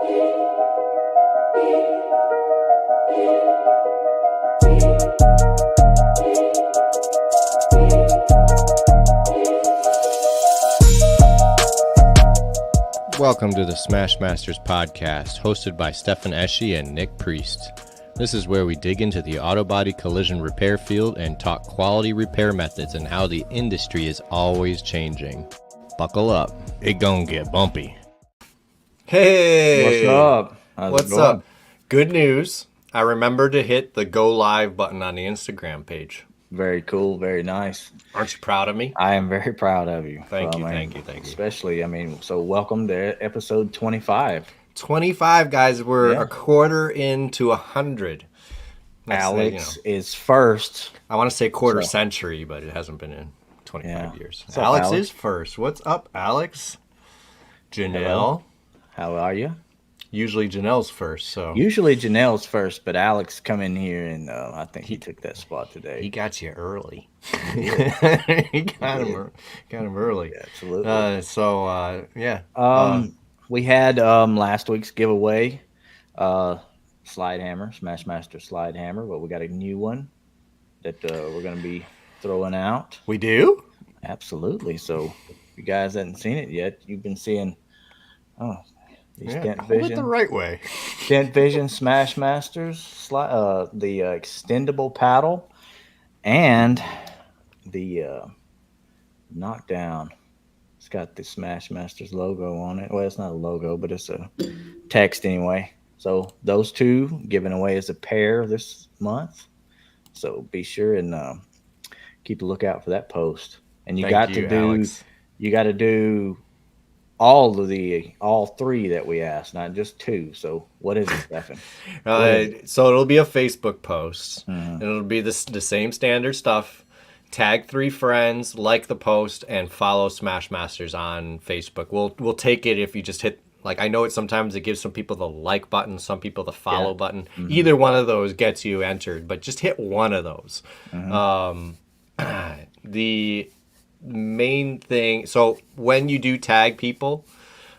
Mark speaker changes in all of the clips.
Speaker 1: Welcome to the Smash Masters podcast, hosted by Stefan Eschi and Nick Priest. This is where we dig into the autobody collision repair field and talk quality repair methods and how the industry is always changing. Buckle up, it gonna get bumpy.
Speaker 2: Hey!
Speaker 3: What's up?
Speaker 2: What's up? Good news. I remembered to hit the go live button on the Instagram page.
Speaker 3: Very cool, very nice.
Speaker 2: Aren't you proud of me?
Speaker 3: I am very proud of you.
Speaker 2: Thank you.
Speaker 3: Especially, so welcome to episode 25.
Speaker 2: 25, guys. We're a quarter into 100.
Speaker 3: Alex is first.
Speaker 2: I want to say quarter century, but it hasn't been in 25 years.
Speaker 3: What's up,
Speaker 2: Alex is first. What's up, Alex? Janelle.
Speaker 3: Hello. How are you?
Speaker 2: Usually Janelle's first.
Speaker 3: Usually Janelle's first, but Alex come in here and I think he took that spot today.
Speaker 2: He got you early. He got him early.
Speaker 3: Yeah, absolutely.
Speaker 2: We
Speaker 3: had last week's giveaway, slide hammer, Smash Master slide hammer, but we got a new one that we're going to be throwing out.
Speaker 2: We do?
Speaker 3: Absolutely. So if you guys haven't seen it yet, you've been seeing these Dent
Speaker 2: hold
Speaker 3: Vision,
Speaker 2: it the right way.
Speaker 3: Dent Vision Smash Masters, the extendable paddle, and the knockdown. It's got the Smash Masters logo on it. Well, it's not a logo, but it's a text anyway. So those two given away as a pair this month. So be sure and keep a lookout for that post. And you got to do all three that we asked, not just two. So what is it, Stefan?
Speaker 2: So it'll be a Facebook post.
Speaker 3: Mm-hmm.
Speaker 2: It'll be the same standard stuff. Tag 3 friends, like the post, and follow Smash Masters on Facebook. We'll take it if you just hit, I know sometimes it gives some people the like button, some people the follow button. Mm-hmm. Either one of those gets you entered, but just hit one of those. Mm-hmm. The main thing, so when you do tag people,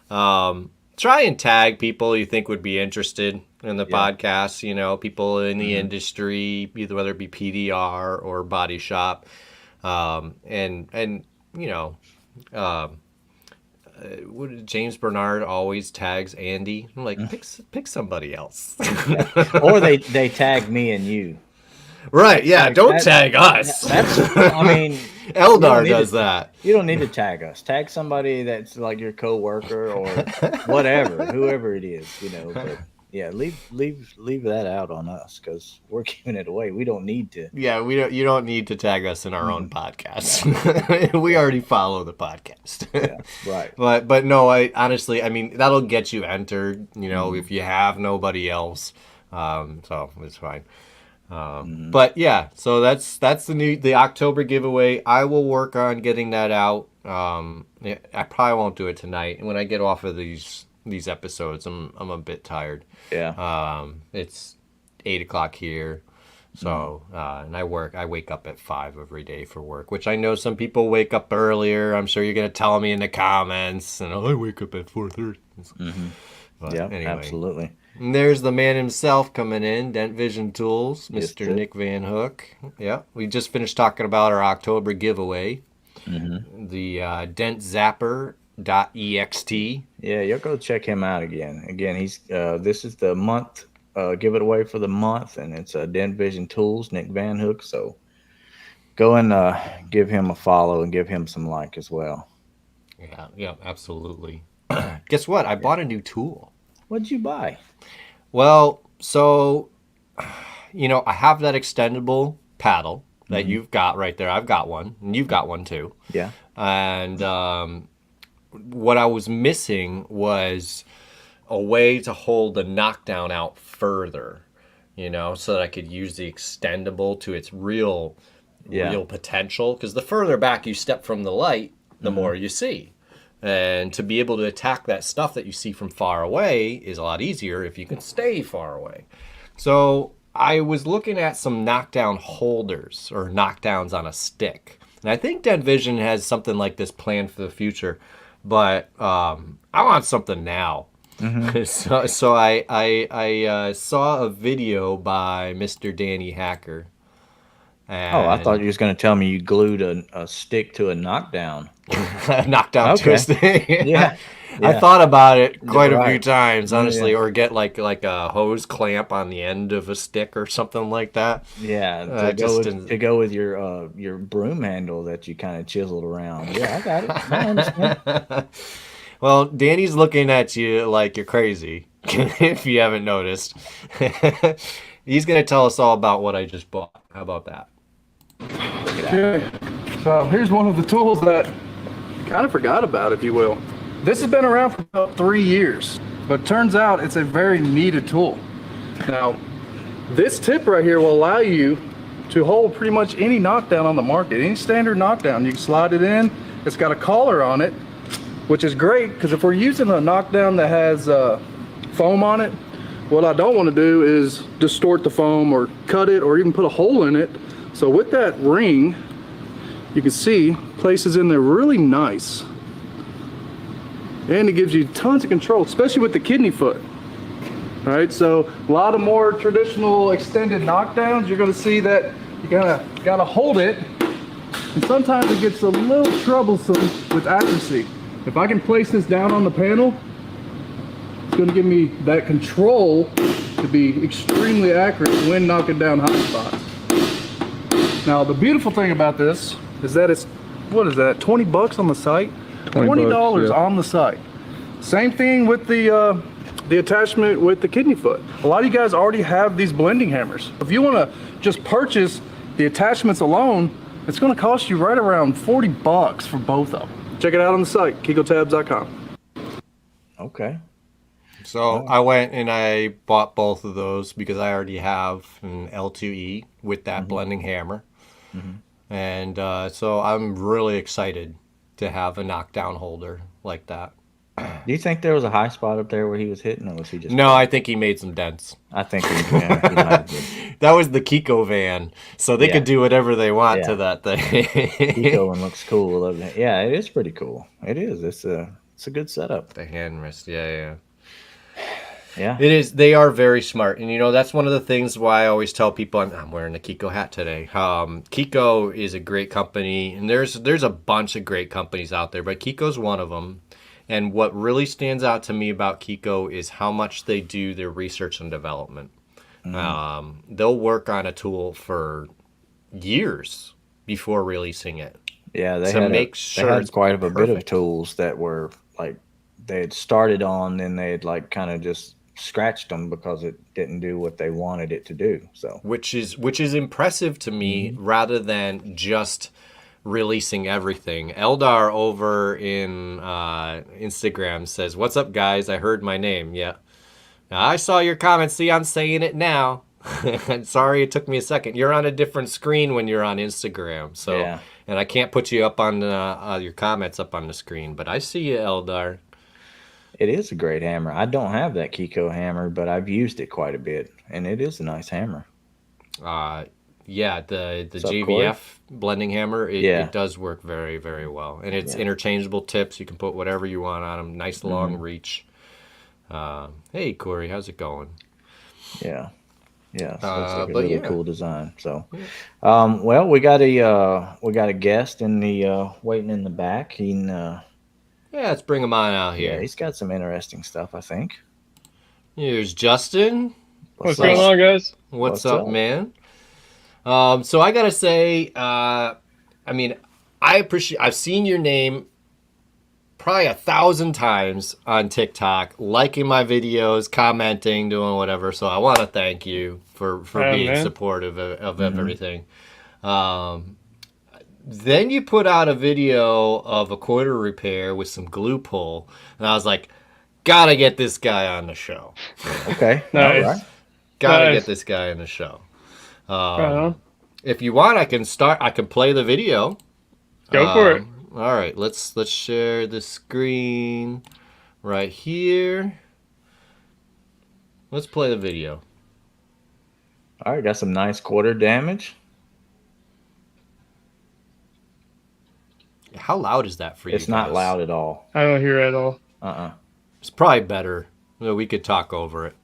Speaker 2: try and tag people you think would be interested in the podcast, people in the industry, either whether it be PDR or body shop, James Bernard always tags Andy. I'm like, pick somebody else.
Speaker 3: Or they tag me and you.
Speaker 2: Right, yeah, don't tag us. Eldar does that.
Speaker 3: You don't need to tag us. Tag somebody that's like your coworker or whatever, whoever it is, But yeah, leave that out on us because we're giving it away. We don't need to.
Speaker 2: Yeah, you don't need to tag us in our own podcast. We already follow the podcast.
Speaker 3: Yeah, right.
Speaker 2: But no, honestly, that'll get you entered. If you have nobody else, so it's fine. But yeah, so that's the October giveaway. I will work on getting that out. I probably won't do it tonight. When I get off of these episodes, I'm a bit tired.
Speaker 3: Yeah.
Speaker 2: It's 8:00 here, so and I wake up at 5 every day for work, which I know some people wake up earlier. I'm sure you're gonna tell me in the comments, and I wake up at 4:30.
Speaker 3: Yeah,
Speaker 2: anyway.
Speaker 3: Absolutely.
Speaker 2: And there's the man himself coming in, Dent Vision Tools, Mr. Nick Van Hook. Yeah, we just finished talking about our October giveaway, the dentzapper.ext.
Speaker 3: Yeah, you'll go check him out again. Again, he's this is the month, give it away for the month, and it's Dent Vision Tools, Nick Van Hook. So go and give him a follow and give him some like as well.
Speaker 2: Yeah, absolutely. Guess what? I bought a new tool.
Speaker 3: What'd you buy?
Speaker 2: Well, so, I have that extendable paddle that you've got right there. I've got one, and you've got one too.
Speaker 3: Yeah.
Speaker 2: And what I was missing was a way to hold the knockdown out further, so that I could use the extendable to its real potential. Because the further back you step from the light, the more you see. And to be able to attack that stuff that you see from far away is a lot easier if you can stay far away. So I was looking at some knockdown holders or knockdowns on a stick. And I think Dent Vision has something like this planned for the future. But I want something now. So I saw a video by Mr. Danny Hacker,
Speaker 3: Oh, I thought
Speaker 2: and
Speaker 3: you was going to tell me you glued a stick to a knockdown.
Speaker 2: knockdown
Speaker 3: Okay.
Speaker 2: twisting.
Speaker 3: Yeah.
Speaker 2: I
Speaker 3: Yeah.
Speaker 2: thought about it
Speaker 3: You're
Speaker 2: quite a few
Speaker 3: right.
Speaker 2: times,
Speaker 3: Yeah.
Speaker 2: honestly, or get like a hose clamp on the end of a stick or something like that.
Speaker 3: Yeah,
Speaker 2: Just didn't.
Speaker 3: to go with your broom handle that you kind of chiseled around. Yeah, I got it. I understand.
Speaker 2: Well, Danny's looking at you like you're crazy, if you haven't noticed. He's gonna tell us all about what I just bought. How about that?
Speaker 4: Okay, so here's one of the tools that I kind of forgot about, if you will. This has been around for about 3 years, but turns out it's a very needed tool. Now, this tip right here will allow you to hold pretty much any knockdown on the market, any standard knockdown. You can slide it in. It's got a collar on it, which is great because if we're using a knockdown that has foam on it, what I don't want to do is distort the foam or cut it or even put a hole in it. So with that ring, you can see places in there really nice. And it gives you tons of control, especially with the kidney foot. All right, so a lot of more traditional extended knockdowns, you're gonna see that you gotta hold it. And sometimes it gets a little troublesome with accuracy. If I can place this down on the panel, it's going to give me that control to be extremely accurate when knocking down hot spots. Now, the beautiful thing about this is that it's, what is that, 20 bucks on the site? $20 on the site. Same thing with the attachment with the kidney foot. A lot of you guys already have these blending hammers. If you want to just purchase the attachments alone, it's going to cost you right around 40 bucks for both of them. Check it out on the site, KikoTabs.com.
Speaker 3: Okay.
Speaker 2: So I went and I bought both of those because I already have an L2E with that blending hammer. And so I'm really excited to have a knockdown holder like that.
Speaker 3: Do you think there was a high spot up there where he was hitting, or was he just?
Speaker 2: No, I think he made some dents.
Speaker 3: I think he might have been.
Speaker 2: That was the Kiko van, so they could do whatever they want to that thing.
Speaker 3: Kiko one looks cool, doesn't it? Yeah, it is pretty cool. It is. It's a good setup.
Speaker 2: The hand wrist, yeah.
Speaker 3: Yeah.
Speaker 2: It is. They are very smart, and that's one of the things why I always tell people I'm wearing a Kiko hat today. Kiko is a great company, and there's a bunch of great companies out there, but Kiko's one of them. And what really stands out to me about Kiko is how much they do their research and development. They'll work on a tool for years before releasing it.
Speaker 3: Yeah, they
Speaker 2: sure
Speaker 3: had
Speaker 2: it's
Speaker 3: quite a bit of
Speaker 2: perfect.
Speaker 3: tools that were like they had started on, then they had like kind of just scratched them because it didn't do what they wanted it to do. So
Speaker 2: which is impressive to me, rather than just releasing everything. Eldar over in Instagram says, "What's up, guys? I heard my name." Yeah. Now, I saw your comment. See, I'm saying it now. Sorry it took me a second. You're on a different screen when you're on Instagram. So,
Speaker 3: Yeah.
Speaker 2: And I can't put you up on your comments up on the screen, but I see you, Eldar.
Speaker 3: it is a great hammer. I don't have that Kiko hammer, but I've used it quite a bit, and it is a nice hammer.
Speaker 2: Yeah, the
Speaker 3: What's up,
Speaker 2: JVF blending hammer,
Speaker 3: Yeah.
Speaker 2: it does work very, very well. And it's interchangeable tips. You can put whatever you want on them. Nice long reach. Hey, Corey, how's it going?
Speaker 3: Yeah. Yeah, so it's like a
Speaker 2: but
Speaker 3: really
Speaker 2: yeah.
Speaker 3: cool design. So, well, we got a guest in the waiting in the back.
Speaker 2: Yeah, let's bring him on out
Speaker 3: Yeah,
Speaker 2: here.
Speaker 3: he's got some interesting stuff, I think.
Speaker 2: Here's Justin.
Speaker 5: What's going on, guys?
Speaker 2: What's
Speaker 3: What's
Speaker 2: up,
Speaker 3: up?
Speaker 2: man? So I gotta say, I mean, I've seen your name probably 1,000 times on TikTok, liking my videos, commenting, doing whatever. So I want to thank you for being supportive of everything. Then you put out a video of a quarter repair with some glue pull, and I was like, gotta get this guy on the show.
Speaker 3: Okay.
Speaker 5: Nice.
Speaker 3: All right.
Speaker 2: Gotta
Speaker 5: Nice.
Speaker 2: get this guy on the show.
Speaker 5: Right on.
Speaker 2: If you want, I can play the video.
Speaker 5: Go for it.
Speaker 2: All right, let's share the screen right here. Let's play the video.
Speaker 3: All right, got some nice quarter damage.
Speaker 2: How loud is that for you?
Speaker 3: It's not
Speaker 2: guys?
Speaker 3: loud at all.
Speaker 5: I don't hear it at all.
Speaker 3: Uh-uh.
Speaker 2: It's probably better we could talk over it.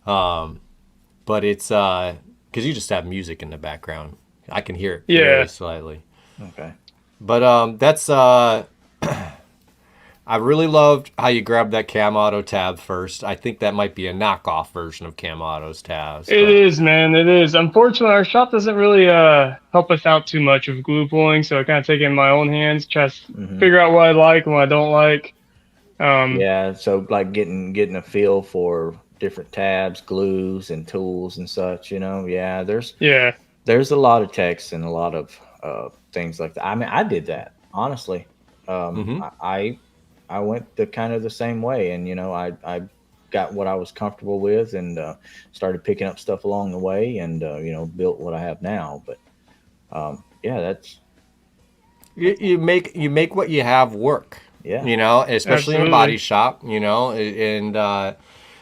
Speaker 2: But it's because you just have music in the background. I can hear it very
Speaker 5: Yeah.
Speaker 2: slightly.
Speaker 3: Okay.
Speaker 2: But that's I really loved how you grabbed that Cam Auto tab first. I think that might be a knockoff version of Cam Auto's tabs.
Speaker 5: It is, man. It is. Unfortunately, our shop doesn't really help us out too much with glue pulling, so I kind of take it in my own hands, try to figure out what I like and what I don't like.
Speaker 3: Yeah, so like getting a feel for different tabs, glues, and tools and such. Yeah, there's a lot of text and a lot of things like that. I mean, I did that honestly. I went the kind of the same way, and I got what I was comfortable with, and started picking up stuff along the way, and built what I have now. But yeah, that's
Speaker 2: You make what you have work.
Speaker 3: yeah,
Speaker 2: Especially in a
Speaker 5: Absolutely.
Speaker 2: body shop. And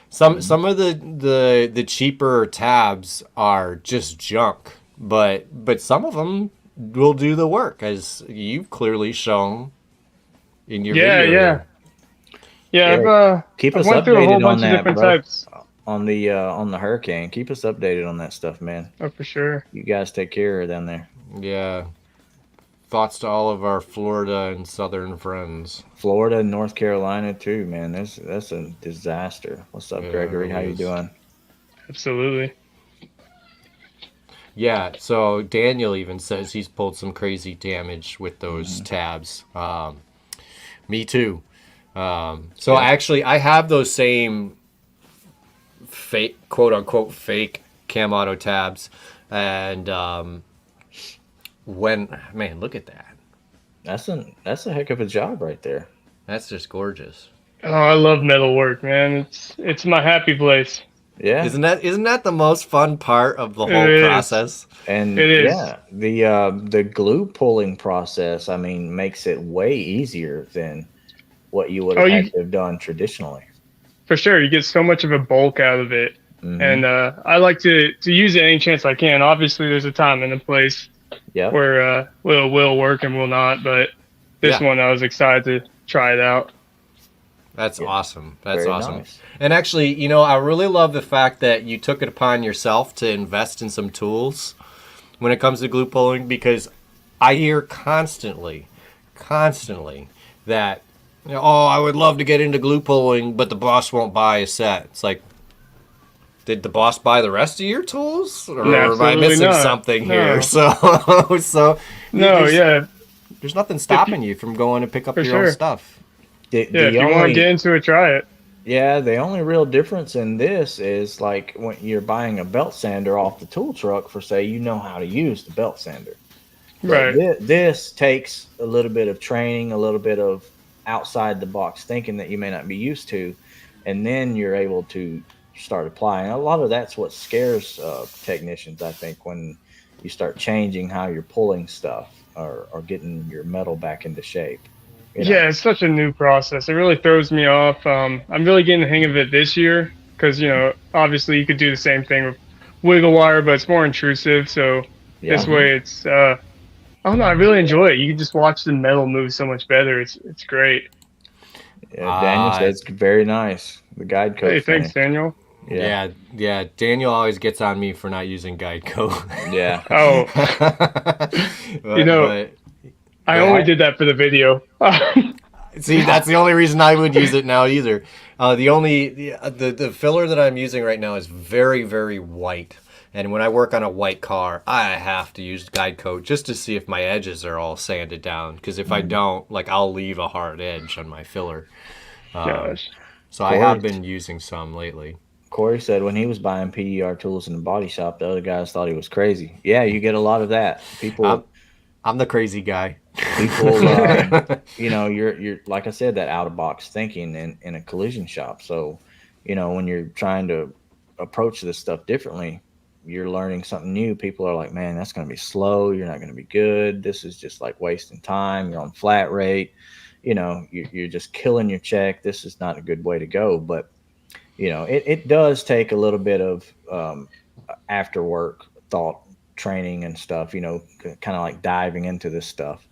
Speaker 2: some of the cheaper tabs are just junk, but some of them will do the work, as you've clearly shown in your
Speaker 5: Yeah,
Speaker 2: video.
Speaker 5: yeah. Yeah,
Speaker 3: Yeah, keep
Speaker 5: I've
Speaker 3: us
Speaker 5: went through a whole
Speaker 3: updated on
Speaker 5: bunch of
Speaker 3: that,
Speaker 5: different
Speaker 3: bro.
Speaker 5: types.
Speaker 3: On the Hurricane, keep us updated on that stuff, man.
Speaker 5: Oh, for sure.
Speaker 3: You guys take care down there.
Speaker 2: Yeah. Thoughts to all of our Florida and Southern friends.
Speaker 3: Florida and North Carolina too, man. That's a disaster. What's up,
Speaker 2: Yeah,
Speaker 3: Gregory?
Speaker 2: it
Speaker 3: How you
Speaker 2: is.
Speaker 3: doing?
Speaker 5: Absolutely.
Speaker 2: Yeah, so Daniel even says he's pulled some crazy damage with those tabs. Me too. So I have those same fake, quote unquote, fake Cam Auto tabs. And man, look at that.
Speaker 3: That's a heck of a job right there.
Speaker 2: That's just gorgeous.
Speaker 5: Oh, I love metal work, man. It's my happy place.
Speaker 3: Yeah.
Speaker 2: Isn't that the most fun part of the whole
Speaker 5: It is.
Speaker 2: process?
Speaker 3: And
Speaker 5: It is.
Speaker 3: yeah, the glue pulling process, I mean, makes it way easier than what you would have had to have done traditionally.
Speaker 5: For sure, you get so much of a bulk out of it, and I like to use it any chance I can. Obviously, there's a time and a place
Speaker 3: Yeah.
Speaker 5: where it will work and will not, but this one I was excited to try it out.
Speaker 2: That's awesome. That's
Speaker 3: Very
Speaker 2: awesome.
Speaker 3: nice.
Speaker 2: And actually, I really love the fact that you took it upon yourself to invest in some tools when it comes to glue pulling, because I hear constantly that, oh, I would love to get into glue pulling, but the boss won't buy a set. It's like, did the boss buy the rest of your tools, or am I
Speaker 5: Absolutely
Speaker 2: missing
Speaker 5: not.
Speaker 2: something
Speaker 5: No.
Speaker 2: here? So there's nothing stopping you from going to pick up
Speaker 5: For
Speaker 2: your own
Speaker 5: sure.
Speaker 2: stuff.
Speaker 5: If you want to get into it, try it.
Speaker 3: Yeah, the only real difference in this is like when you're buying a belt sander off the tool truck for, say, how to use the belt sander.
Speaker 5: Right.
Speaker 3: This takes a little bit of training, a little bit of outside the box thinking that you may not be used to, and then you're able to start applying. A lot of that's what scares technicians, I think, when you start changing how you're pulling stuff or getting your metal back into shape.
Speaker 5: Yeah, it's such a new process. It really throws me off. I'm really getting the hang of it this year because, obviously you could do the same thing with wiggle wire, but it's more intrusive. So this way it's, I don't know, I really enjoy it. You can just watch the metal move so much better. It's great.
Speaker 3: Yeah, Daniel says it's very nice. The guide coat.
Speaker 5: Hey, thanks, Daniel.
Speaker 2: Yeah. Daniel always gets on me for not using guide code.
Speaker 3: Yeah.
Speaker 5: Oh, I only did that for the video.
Speaker 2: See, that's the only reason I would use it now either. The filler that I'm using right now is very, very white. And when I work on a white car, I have to use guide coat just to see if my edges are all sanded down. Because if I don't, I'll leave a hard edge on my filler.
Speaker 5: Gosh.
Speaker 2: So I have been using some lately.
Speaker 3: Corey said when he was buying PER tools in the body shop, the other guys thought he was crazy. Yeah, you get a lot of that. People,
Speaker 2: I'm the crazy guy.
Speaker 3: People, you're like I said, that out of box thinking in a collision shop. So, when you're trying to approach this stuff differently, you're learning something new. People are like, man, that's going to be slow. You're not going to be good. This is just like wasting time. You're on flat rate. You're just killing your check. This is not a good way to go. But, it does take a little bit of after work thought training and stuff, kind of like diving into this stuff.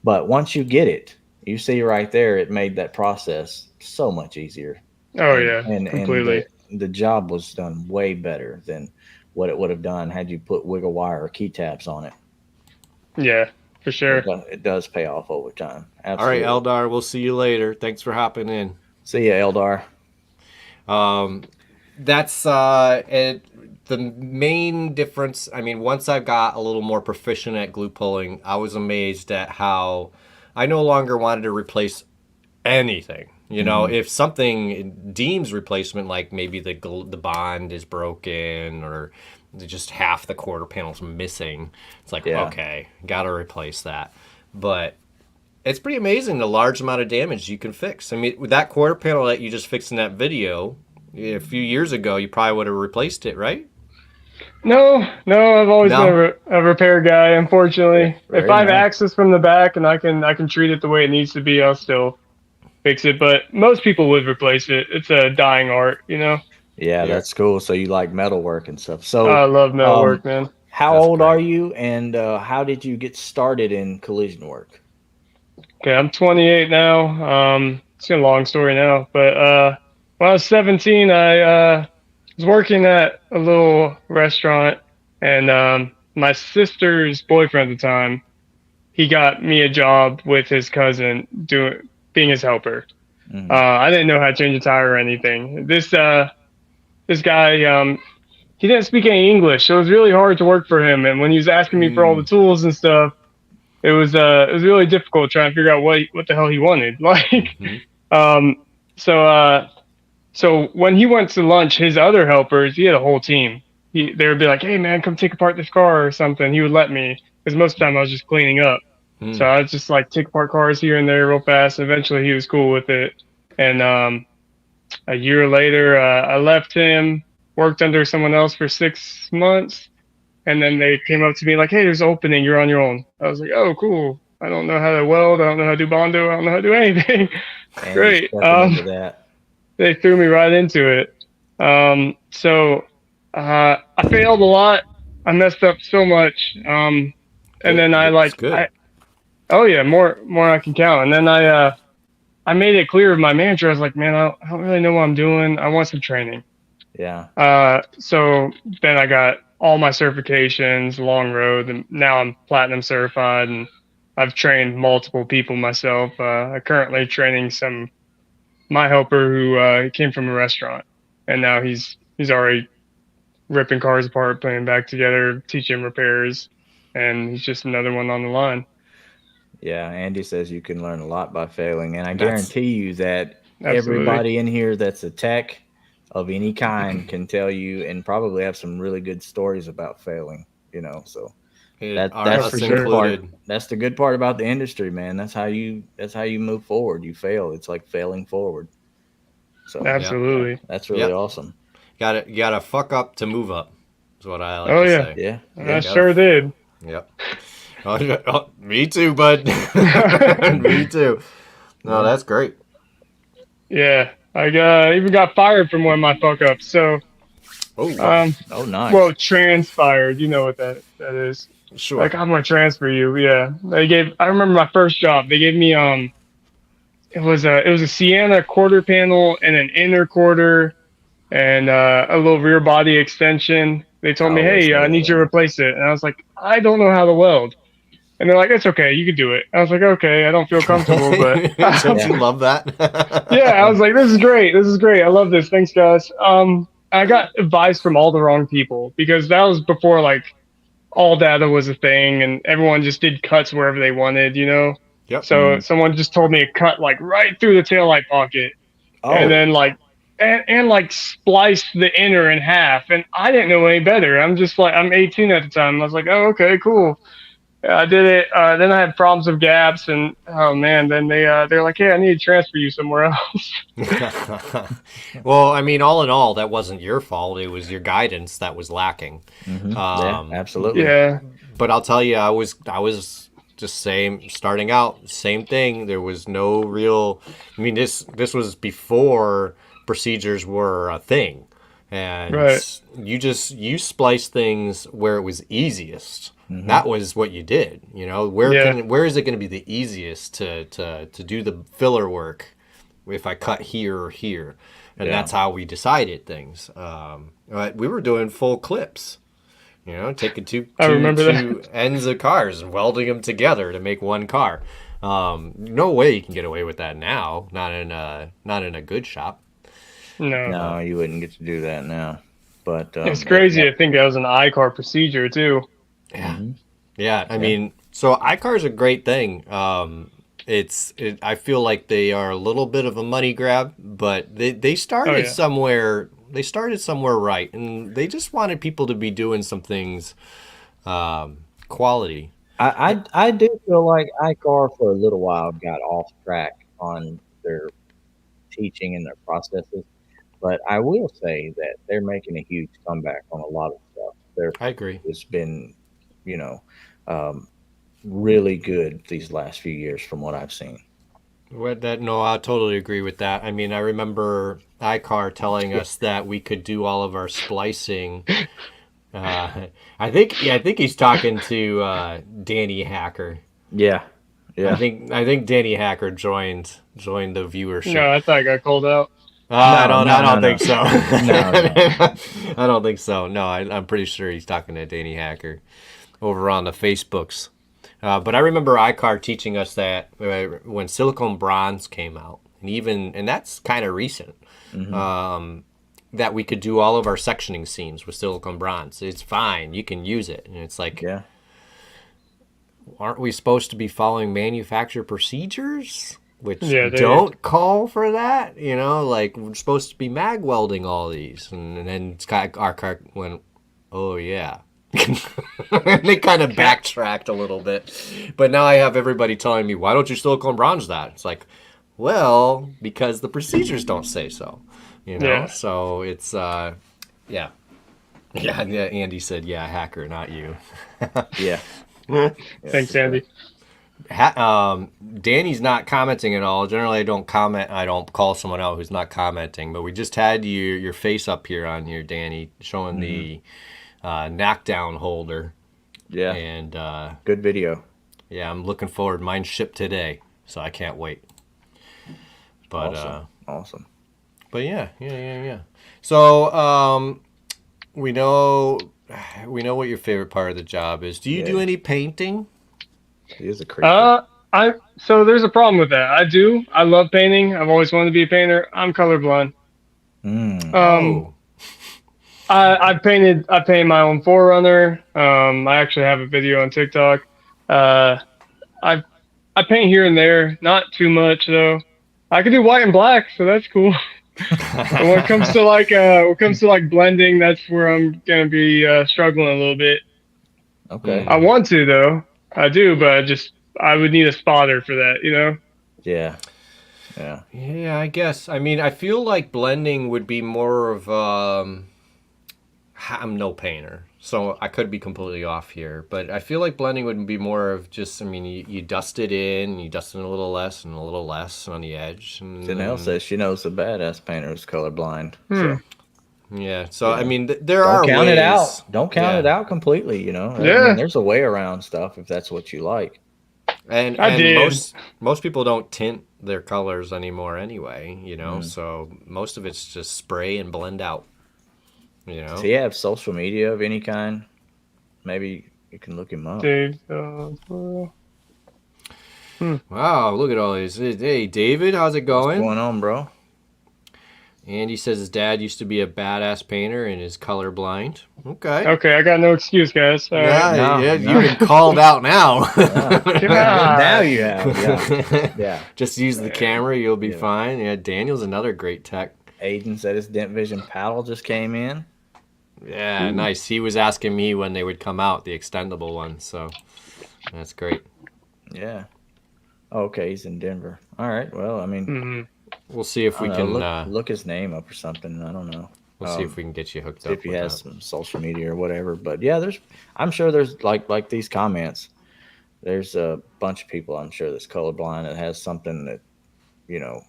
Speaker 3: But once you get it, you see right there, it made that process so much easier.
Speaker 5: Oh
Speaker 3: and
Speaker 5: yeah,
Speaker 3: and
Speaker 5: completely.
Speaker 3: the job was done way better than what it would have done had you put wiggle wire or key tabs on it.
Speaker 5: Yeah, for
Speaker 3: So
Speaker 5: sure.
Speaker 3: it does pay off over time.
Speaker 2: All right,
Speaker 3: Absolutely.
Speaker 2: Eldar, we'll see you later. Thanks for hopping in.
Speaker 3: See ya, Eldar.
Speaker 2: That's it. The main difference, I mean, once I got a little more proficient at glue pulling, I was amazed at how I no longer wanted to replace anything. You know, if something deems replacement, like maybe the bond is broken or just half the quarter panel's missing, it's like,
Speaker 3: Yeah.
Speaker 2: okay, got to replace that. But it's pretty amazing the large amount of damage you can fix. I mean, with that quarter panel that you just fixed in that video, a few years ago, you probably would have replaced it, right?
Speaker 5: No, I've always been
Speaker 2: No?
Speaker 5: a repair guy. Unfortunately, if
Speaker 3: Very
Speaker 5: I have
Speaker 3: nice.
Speaker 5: access from the back and I can treat it the way it needs to be, I'll still fix it. But most people would replace it. It's a dying art, you know.
Speaker 3: Yeah,
Speaker 2: Yeah.
Speaker 3: that's cool. So you like metalwork and stuff.
Speaker 5: I
Speaker 3: So,
Speaker 5: love
Speaker 3: um,
Speaker 5: metalwork, man.
Speaker 3: how
Speaker 2: That's
Speaker 3: old are
Speaker 2: great.
Speaker 3: you, and how did you get started in collision work?
Speaker 5: Okay, I'm 28 now. It's a long story now, but when I was 17, I was working at a little restaurant, and my sister's boyfriend at the time, he got me a job with his cousin doing being his helper. I didn't know how to change a tire or anything. This guy, he didn't speak any English, so it was really hard to work for him. And when he was asking me for all the tools and stuff, it was really difficult trying to figure out what the hell he wanted. Like, um, so so when he went to lunch, his other helpers, he had a whole team. They would be like, "Hey man, come take apart this car or something." He would let me because most of the time I was just cleaning up. So I was just like take apart cars here and there real fast. Eventually, he was cool with it. And a year later, I left him, worked under someone else for 6 months, and then they came up to me like, "Hey, there's an opening. You're on your own." I was like, "Oh, cool. I don't know how to weld. I don't know how to do Bondo. I don't know how to do anything."
Speaker 3: And you
Speaker 5: Great.
Speaker 3: stepping into that.
Speaker 5: They threw me right into it. So I failed a lot. I messed up so much. And then
Speaker 2: It's good.
Speaker 5: oh yeah, more I can count. And then I made it clear with my manager. I was like, man, I don't really know what I'm doing. I want some training.
Speaker 3: Yeah.
Speaker 5: So then I got all my certifications, long road, and now I'm platinum certified, and I've trained multiple people myself. I'm currently training my helper who came from a restaurant, and now he's already ripping cars apart, putting them back together, teaching repairs, and he's just another one on the line.
Speaker 3: Yeah, Andy says you can learn a lot by failing, and I
Speaker 2: That's-
Speaker 3: guarantee you that
Speaker 5: Absolutely.
Speaker 3: everybody in here that's a tech of any kind can tell you and probably have some really good stories about failing. You know, so that's
Speaker 2: us
Speaker 3: the
Speaker 5: sure.
Speaker 3: good part.
Speaker 2: included.
Speaker 3: That's the good part about the industry, man. That's how you move forward. You fail. It's like failing forward. So
Speaker 5: Absolutely.
Speaker 3: that's really
Speaker 2: Yep.
Speaker 3: awesome.
Speaker 2: You gotta fuck up to move up. Is what I like
Speaker 5: Oh,
Speaker 2: to
Speaker 5: yeah.
Speaker 2: say.
Speaker 3: Yeah.
Speaker 5: I sure did.
Speaker 2: Yep. Oh, me too, bud. Me too. No, that's great.
Speaker 5: Yeah. I even got fired from one of my fuck ups. So,
Speaker 2: Oh, wow.
Speaker 3: Oh, nice.
Speaker 5: well, transpired. You know what that is.
Speaker 2: Sure.
Speaker 5: Like, I'm gonna transfer you. Yeah. I remember my first job. They gave me, it was a Sienna quarter panel and an inner quarter and a little rear body extension. They told me,
Speaker 3: always
Speaker 5: "Hey, I
Speaker 3: know
Speaker 5: need you to
Speaker 3: that.
Speaker 5: replace it." And I was like, "I don't know how to weld." And they're like, "It's okay, you can do it." I was like, "Okay, I don't feel comfortable, but
Speaker 2: Don't you love that?
Speaker 5: yeah." I was like, "This is great. This is great. I love this. Thanks, guys." I got advice from all the wrong people because that was before like all data was a thing and everyone just did cuts wherever they wanted, you know.
Speaker 2: Yep.
Speaker 5: So someone just told me to cut like right through the taillight pocket, and then like and like splice the inner in half. And I didn't know any better. I'm 18 at the time. I was like, "Oh, okay, cool." I did it. Then I had problems with gaps, and oh man, then they're like, "Hey, I need to transfer you somewhere else."
Speaker 2: Well, I mean, all in all, that wasn't your fault. It was your guidance that was lacking.
Speaker 3: Yeah, absolutely.
Speaker 5: Yeah.
Speaker 2: But I'll tell you, I was just starting out, same thing. There was no real. I mean, this was before procedures were a thing, and
Speaker 5: Right.
Speaker 2: you spliced things where it was easiest. That was what you did. You know, where is it going to be the easiest to do the filler work if I cut here or here? And that's how we decided things. But we were doing full clips, taking two ends of cars and welding them together to make one car. No way you can get away with that now. Not in a good shop.
Speaker 3: No, you wouldn't get to do that now. But
Speaker 5: it's crazy. I think that was an iCar procedure too.
Speaker 2: Yeah, yeah. I mean, so iCar is a great thing. I feel like they are a little bit of a money grab, but they started somewhere. They started somewhere right, and they just wanted people to be doing some things quality.
Speaker 3: I do feel like iCar for a little while got off track on their teaching and their processes, but I will say that they're making a huge comeback on a lot of stuff.
Speaker 2: I agree.
Speaker 3: It's been, really good these last few years from what I've seen.
Speaker 2: I totally agree with that. I mean, I remember iCar telling us that we could do all of our splicing. I think he's talking to Danny Hacker.
Speaker 3: Yeah.
Speaker 2: I think Danny Hacker joined the viewership.
Speaker 5: No, I thought I got called out.
Speaker 2: I don't think so.
Speaker 3: No.
Speaker 2: I don't think so. No, I'm pretty sure he's talking to Danny Hacker over on the Facebooks. But I remember iCar teaching us that when silicone bronze came out, and that's kind of recent, that we could do all of our sectioning seams with silicone bronze. It's fine. You can use it. And it's like, aren't we supposed to be following manufacturer procedures? Which don't call for that, like we're supposed to be mag welding all these. And then our car went, oh yeah. They kind of backtracked a little bit. But now I have everybody telling me, why don't you silicone bronze that? It's like, well, because the procedures don't say so. So it's yeah. Andy said, Hacker, not you.
Speaker 3: Yeah.
Speaker 5: Thanks, Andy.
Speaker 2: Danny's not commenting at all. Generally, I don't comment. I don't call someone out who's not commenting. But we just had your face up here on here, Danny, showing the knockdown holder.
Speaker 3: Yeah.
Speaker 2: And
Speaker 3: good video.
Speaker 2: Yeah, I'm looking forward. Mine shipped today, so I can't wait. But
Speaker 3: awesome.
Speaker 2: But yeah. So we know what your favorite part of the job is. Do you do any painting?
Speaker 3: He is a creature.
Speaker 5: So there's a problem with that. I do. I love painting. I've always wanted to be a painter. I'm colorblind. I painted my own 4Runner. I actually have a video on TikTok. I paint here and there, not too much though. I can do white and black, so that's cool. But when it comes to blending, that's where I'm gonna be struggling a little bit.
Speaker 3: Okay.
Speaker 5: I want to though. I do, but I would need a spotter for that,
Speaker 3: Yeah.
Speaker 2: Yeah, I guess. I mean, I feel like blending would be more of I'm no painter, so I could be completely off here, but I feel like blending would be more of just, you dust it in, you dust it a little less and a little less on the edge.
Speaker 3: Janelle says she knows a badass painter is colorblind. So.
Speaker 2: Yeah, so I mean, there are ways.
Speaker 3: Don't count it out completely,
Speaker 5: Yeah.
Speaker 3: I mean, there's a way around stuff if that's what you like.
Speaker 2: And most people don't tint their colors anymore anyway, so most of it's just spray and blend out.
Speaker 3: Does he have social media of any kind? Maybe you can look him up.
Speaker 2: Wow, look at all these. Hey, David, how's it going?
Speaker 3: What's going on, bro?
Speaker 2: Andy says his dad used to be a badass painter and is colorblind. Okay.
Speaker 5: Okay, I got no excuse, guys.
Speaker 2: You've been called out now.
Speaker 3: Now you have. Yeah.
Speaker 2: Just use the camera, you'll be fine. Yeah, Daniel's another great tech.
Speaker 3: Aiden said his Dent Vision paddle just came in.
Speaker 2: Yeah, nice. He was asking me when they would come out, the extendable ones. So that's great.
Speaker 3: Yeah. Okay, he's in Denver. All right. Well, I mean,
Speaker 2: we'll see if we can
Speaker 3: look his name up or something. I don't know.
Speaker 2: We'll see if we can get you hooked up.
Speaker 3: If he has some social media or whatever. But yeah, I'm sure there's like these comments. There's a bunch of people I'm sure that's colorblind that has something that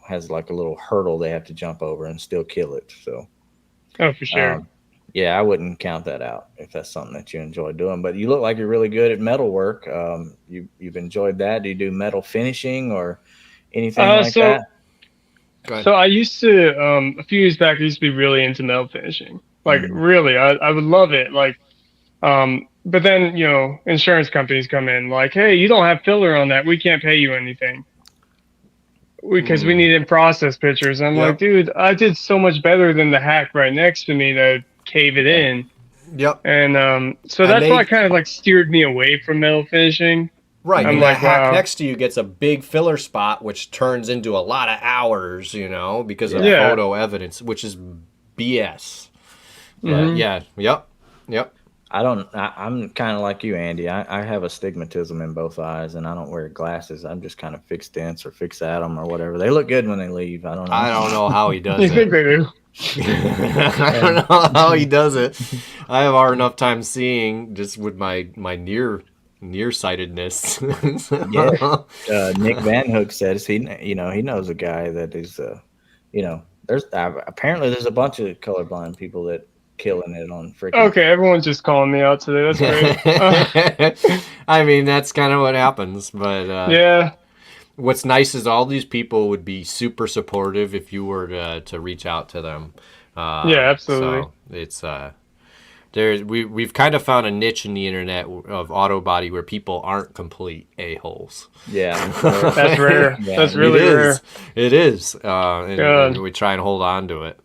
Speaker 3: has like a little hurdle they have to jump over and still kill it. So.
Speaker 5: Oh, for sure.
Speaker 3: Yeah, I wouldn't count that out if that's something that you enjoy doing. But you look like you're really good at metal work. You've enjoyed that. Do you do metal finishing or anything like that?
Speaker 2: Go ahead.
Speaker 5: So I used to, a few years back, I used to be really into metal finishing. Like really, I would love it. Like, but then, insurance companies come in like, hey, you don't have filler on that. We can't pay you anything because we need in process pictures. I'm like,
Speaker 2: Yep.
Speaker 5: dude, I did so much better than the hack right next to me to cave it in.
Speaker 2: Yep.
Speaker 5: And so
Speaker 2: And
Speaker 5: that's
Speaker 2: they-
Speaker 5: why kind of like steered me away from metal finishing.
Speaker 2: Right,
Speaker 5: I'm
Speaker 2: and
Speaker 5: like,
Speaker 2: that hack
Speaker 5: wow.
Speaker 2: next to you gets a big filler spot, which turns into a lot of hours, because of
Speaker 5: Yeah.
Speaker 2: photo evidence, which is BS.
Speaker 5: Mhm.
Speaker 2: Yeah, yep.
Speaker 3: I'm kind of like you, Andy. I have astigmatism in both eyes, and I don't wear glasses. I'm just kind of fixed dents or fixed at them or whatever. They look good when they leave. I don't know.
Speaker 2: I don't know how he does
Speaker 5: You think
Speaker 2: it.
Speaker 5: they do?
Speaker 2: I don't know how he does it. I have hard enough time seeing just with my nearsightedness.
Speaker 3: Yeah. Nick Van Hook says he knows a guy that is there's apparently there's a bunch of colorblind people that killing it on freaking.
Speaker 5: Okay, everyone's just calling me out today. That's great.
Speaker 2: I mean, that's kind of what happens. But
Speaker 5: Yeah.
Speaker 2: what's nice is all these people would be super supportive if you were to reach out to them.
Speaker 5: Yeah, absolutely.
Speaker 2: So it's we've kind of found a niche in the internet of auto body where people aren't complete a-holes.
Speaker 3: Yeah,
Speaker 5: That's rare.
Speaker 3: Yeah.
Speaker 5: That's really rare.
Speaker 2: It is. And we try and hold on to it.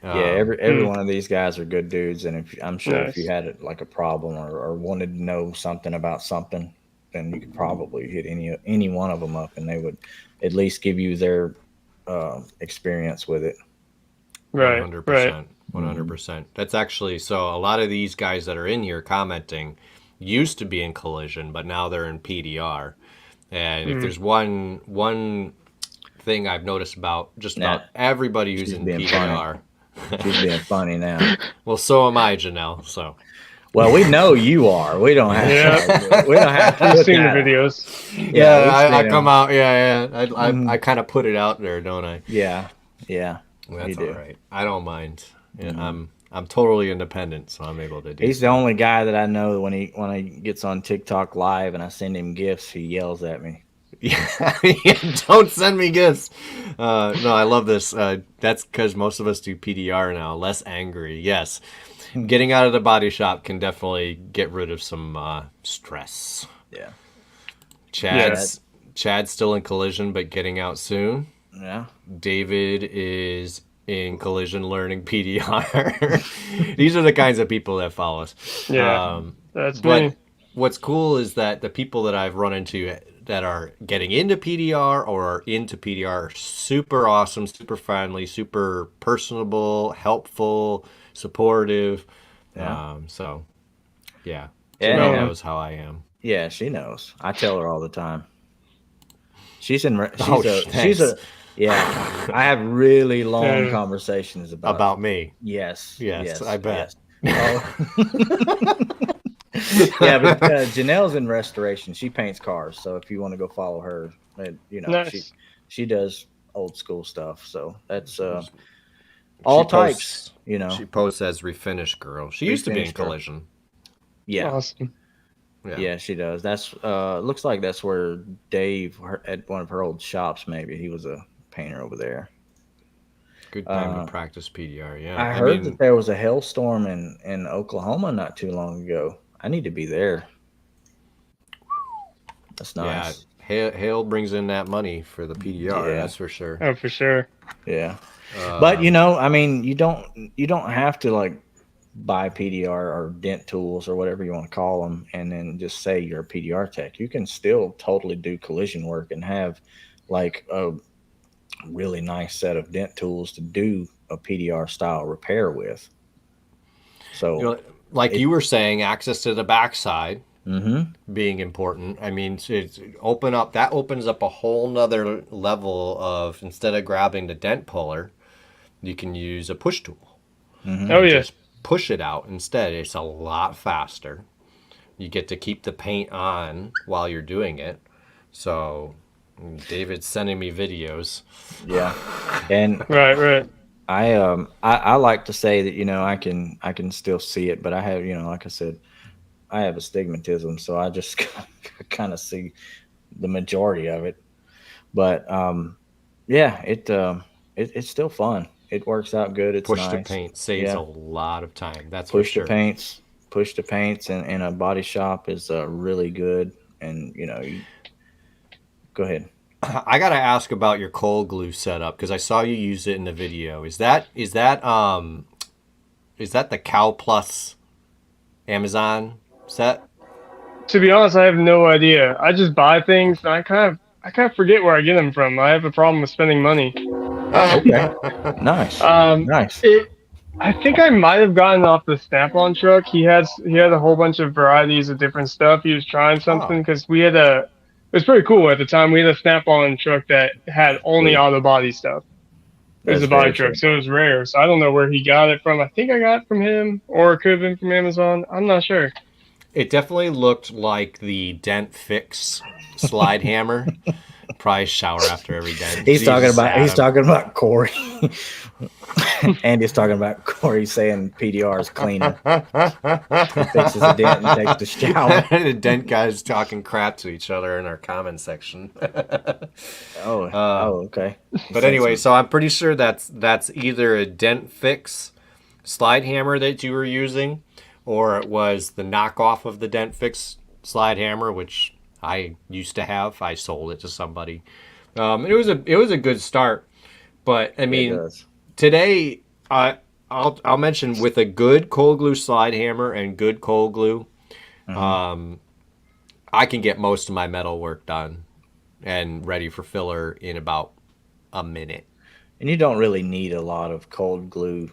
Speaker 3: every one of these guys are good dudes, and I'm sure if
Speaker 5: Nice.
Speaker 3: you had like a problem or wanted to know something about something, then you could probably hit any one of them up, and they would at least give you their experience with it.
Speaker 5: Right.
Speaker 2: 100%.
Speaker 5: Right.
Speaker 2: 100%. That's actually, so a lot of these guys that are in here commenting used to be in collision, but now they're in PDR. And if there's one thing I've noticed about just about everybody who's
Speaker 3: she's
Speaker 2: in
Speaker 3: being
Speaker 2: PDR.
Speaker 3: She's being funny now.
Speaker 2: Well, so am I, Janelle. So.
Speaker 3: Well, we know you are. We don't have to. We don't have to.
Speaker 5: I've
Speaker 3: put
Speaker 5: seen the
Speaker 3: that out.
Speaker 5: videos.
Speaker 2: Yeah,
Speaker 3: we've
Speaker 2: I
Speaker 3: seen
Speaker 2: come
Speaker 3: them.
Speaker 2: out. Yeah. I kind of put it out there, don't I?
Speaker 3: Yeah.
Speaker 2: That's
Speaker 3: you do.
Speaker 2: all right. I don't mind. Yeah, I'm totally independent, so I'm able to do.
Speaker 3: He's the only guy that I know when he gets on TikTok live and I send him gifts, he yells at me.
Speaker 2: Yeah, don't send me gifts. No, I love this. That's because most of us do PDR now. Less angry. Yes. Getting out of the body shop can definitely get rid of some stress.
Speaker 3: Yeah.
Speaker 2: Chad's still in collision, but getting out soon.
Speaker 3: Yeah.
Speaker 2: David is in collision learning PDR. These are the kinds of people that follow us.
Speaker 5: Yeah. That's
Speaker 2: But
Speaker 5: me.
Speaker 2: what's cool is that the people that I've run into that are getting into PDR or are into PDR are super awesome, super friendly, super personable, helpful, supportive.
Speaker 3: Yeah.
Speaker 2: So, yeah.
Speaker 3: Yeah.
Speaker 2: Janelle knows how I am.
Speaker 3: Yeah, she knows. I tell her all the time. She's in.
Speaker 2: Thanks.
Speaker 3: Yeah. I have really long conversations
Speaker 2: About me.
Speaker 3: Yes.
Speaker 2: Yes, I bet.
Speaker 3: Yes. Oh. Yeah, but Janelle's in restoration. She paints cars, so if you want to go follow her,
Speaker 5: Nice.
Speaker 3: she does old school stuff. So that's all types.
Speaker 2: She posts as Refinish Girl. She used to be in
Speaker 3: Refinish Girl.
Speaker 2: collision.
Speaker 3: Yeah.
Speaker 5: Awesome.
Speaker 3: Yeah, she does. That's looks like that's where Dave at one of her old shops. Maybe he was a painter over there.
Speaker 2: Good time to practice PDR. Yeah,
Speaker 3: I heard that there was a hailstorm in Oklahoma not too long ago. I need to be there. That's nice.
Speaker 2: Yeah, hail brings in that money for the PDR.
Speaker 3: Yeah.
Speaker 2: That's for sure.
Speaker 5: Oh, for sure.
Speaker 3: Yeah, but I mean, you don't have to like buy PDR or dent tools or whatever you want to call them, and then just say you're a PDR tech. You can still totally do collision work and have like a really nice set of dent tools to do a PDR style repair with. So,
Speaker 2: you were saying, access to the backside
Speaker 3: mm-hmm.
Speaker 2: being important. I mean, that opens up a whole nother level of, instead of grabbing the dent puller, you can use a push tool.
Speaker 3: Mm-hmm.
Speaker 5: Oh, yeah.
Speaker 2: Just push it out instead. It's a lot faster. You get to keep the paint on while you're doing it. So David's sending me videos.
Speaker 3: Yeah, and
Speaker 5: Right.
Speaker 3: I like to say that I can still see it, but I have like I said, I have astigmatism, so I just kind of see the majority of it. But it's it's still fun. It works out good. It's
Speaker 2: Push to
Speaker 3: nice.
Speaker 2: paint saves
Speaker 3: Yeah.
Speaker 2: a lot of time. That's for
Speaker 3: Push to
Speaker 2: sure.
Speaker 3: paints, push to paints, and in a body shop is really good. And go ahead.
Speaker 2: I gotta ask about your cold glue setup because I saw you use it in the video. Is that the Cow Plus Amazon set?
Speaker 5: To be honest, I have no idea. I just buy things and I kind of forget where I get them from. I have a problem with spending money.
Speaker 3: Oh, okay. Nice.
Speaker 5: Um,
Speaker 3: Nice.
Speaker 5: I think I might have gotten off the Snap-on truck. He had a whole bunch of varieties of different stuff. He was trying something
Speaker 2: Oh,
Speaker 5: because it was pretty cool at the time. We had a Snap-on truck that had only
Speaker 3: True.
Speaker 5: auto body stuff. It was
Speaker 3: That's
Speaker 5: a body
Speaker 3: very
Speaker 5: truck,
Speaker 3: true.
Speaker 5: so it was rare. So I don't know where he got it from. I think I got it from him, or it could have been from Amazon. I'm not sure.
Speaker 2: it definitely looked like the Dent Fix slide hammer. Probably shower after every dent.
Speaker 3: He's talking
Speaker 2: Jesus,
Speaker 3: about he's
Speaker 2: Adam.
Speaker 3: talking about Corey. And he's talking about Corey saying PDR is cleaner. He fixes a dent and takes the shower.
Speaker 2: The dent guys talking crap to each other in our comment section.
Speaker 3: Okay.
Speaker 2: But anyway, so I'm pretty sure that's either a Dent Fix slide hammer that you were using, or it was the knockoff of the Dent Fix slide hammer, which I used to have. I sold it to somebody. It was a good start, but I
Speaker 3: It
Speaker 2: mean,
Speaker 3: does.
Speaker 2: today I'll mention with a good cold glue slide hammer and good cold glue, I can get most of my metal work done and ready for filler in about a minute.
Speaker 3: And you don't really need a lot of cold glue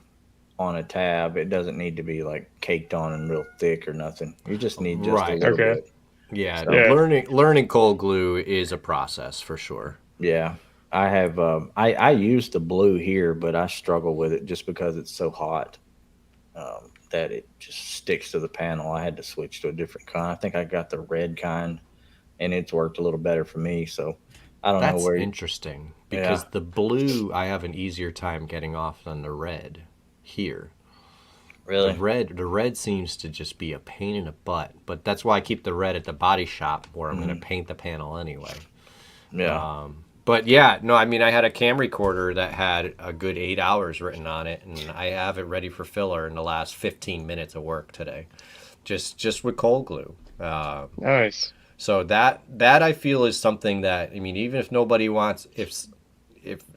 Speaker 3: on a tab. It doesn't need to be like caked on and real thick or nothing. You just need just
Speaker 2: Right.
Speaker 3: a little
Speaker 5: Okay.
Speaker 3: bit.
Speaker 2: Yeah,
Speaker 3: So-
Speaker 5: Yeah.
Speaker 2: learning cold glue is a process for sure.
Speaker 3: Yeah. I have I use the blue here, but I struggle with it just because it's so hot that it just sticks to the panel. I had to switch to a different kind. I think I got the red kind, and it's worked a little better for me. So I don't know
Speaker 2: That's
Speaker 3: where.
Speaker 2: interesting because
Speaker 3: Yeah.
Speaker 2: the blue I have an easier time getting off than the red here.
Speaker 3: Really?
Speaker 2: The red seems to just be a pain in the butt, but that's why I keep the red at the body shop where I'm going to paint the panel anyway.
Speaker 3: Yeah.
Speaker 2: But yeah, no, I mean, I had a cam recorder that had a good 8 hours written on it, and I have it ready for filler in the last 15 minutes of work today, just with cold glue.
Speaker 5: Nice.
Speaker 2: So that I feel is something that, I mean, even if nobody wants, if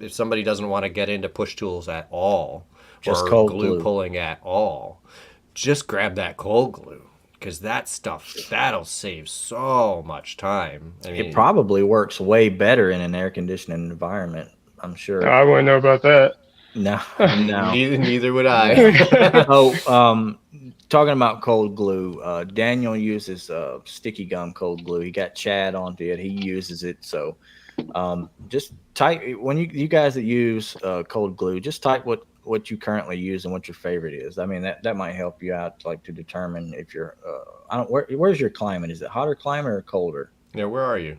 Speaker 2: somebody doesn't want to get into push tools at all,
Speaker 3: Just
Speaker 2: or
Speaker 3: cold
Speaker 2: glue
Speaker 3: glue.
Speaker 2: pulling at all, just grab that cold glue because that stuff that'll save so much time. I mean,
Speaker 3: It probably works way better in an air conditioning environment. I'm sure.
Speaker 5: I wouldn't know about that.
Speaker 3: No, no.
Speaker 2: neither would I.
Speaker 3: Oh, talking about cold glue, Daniel uses sticky gum cold glue. He got Chad onto it. He uses it. So just type when you guys that use cold glue, just type what you currently use and what your favorite is. I mean that might help you out, like to determine if you're. Where's your climate? Is it hotter climate or colder?
Speaker 2: Yeah, where are you?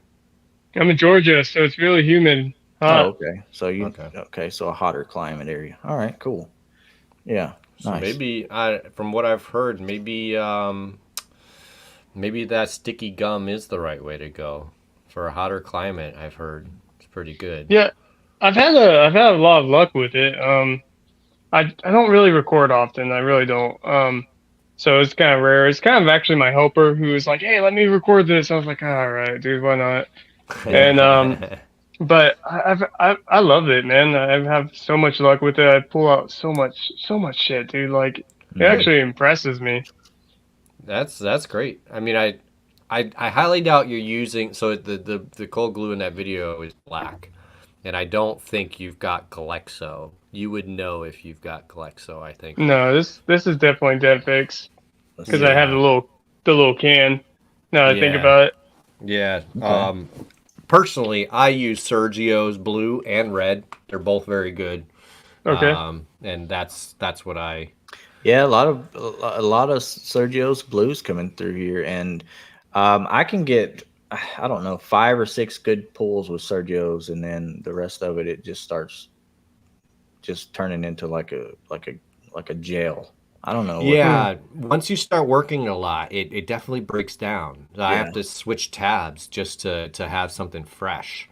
Speaker 5: I'm in Georgia, so it's really humid.
Speaker 3: Oh, okay. So
Speaker 2: Okay.
Speaker 3: okay. So a hotter climate area. All right, cool. Yeah,
Speaker 2: So
Speaker 3: nice.
Speaker 2: maybe from what I've heard, maybe that sticky gum is the right way to go for a hotter climate. I've heard it's pretty good.
Speaker 5: Yeah, I've had a lot of luck with it. I don't really record often. I really don't. So it's kind of rare. It's kind of actually my helper who was like, "Hey, let me record this." I was like, "All right, dude, why not?" And but I love it, man. I have so much luck with it. I pull out so much shit, dude. Like it actually impresses me.
Speaker 2: That's great. I mean, I highly doubt you're using. So the cold glue in that video is black, and I don't think you've got Galexo. You would know if you've got Galexo, I think.
Speaker 5: No, this is definitely Dead Fix because I have the little can. Now I think
Speaker 2: Yeah.
Speaker 5: about it.
Speaker 2: Yeah. Personally, I use Sergio's blue and red. They're both very good.
Speaker 5: Okay.
Speaker 2: And that's what I.
Speaker 3: Yeah, a lot of Sergio's blues coming through here, and I can get I don't know 5 or 6 good pulls with Sergio's, and then the rest of it just starts just turning into like a gel. I don't know.
Speaker 2: Yeah, once you start working a lot, it definitely breaks down. I have to switch tabs just to have something fresh.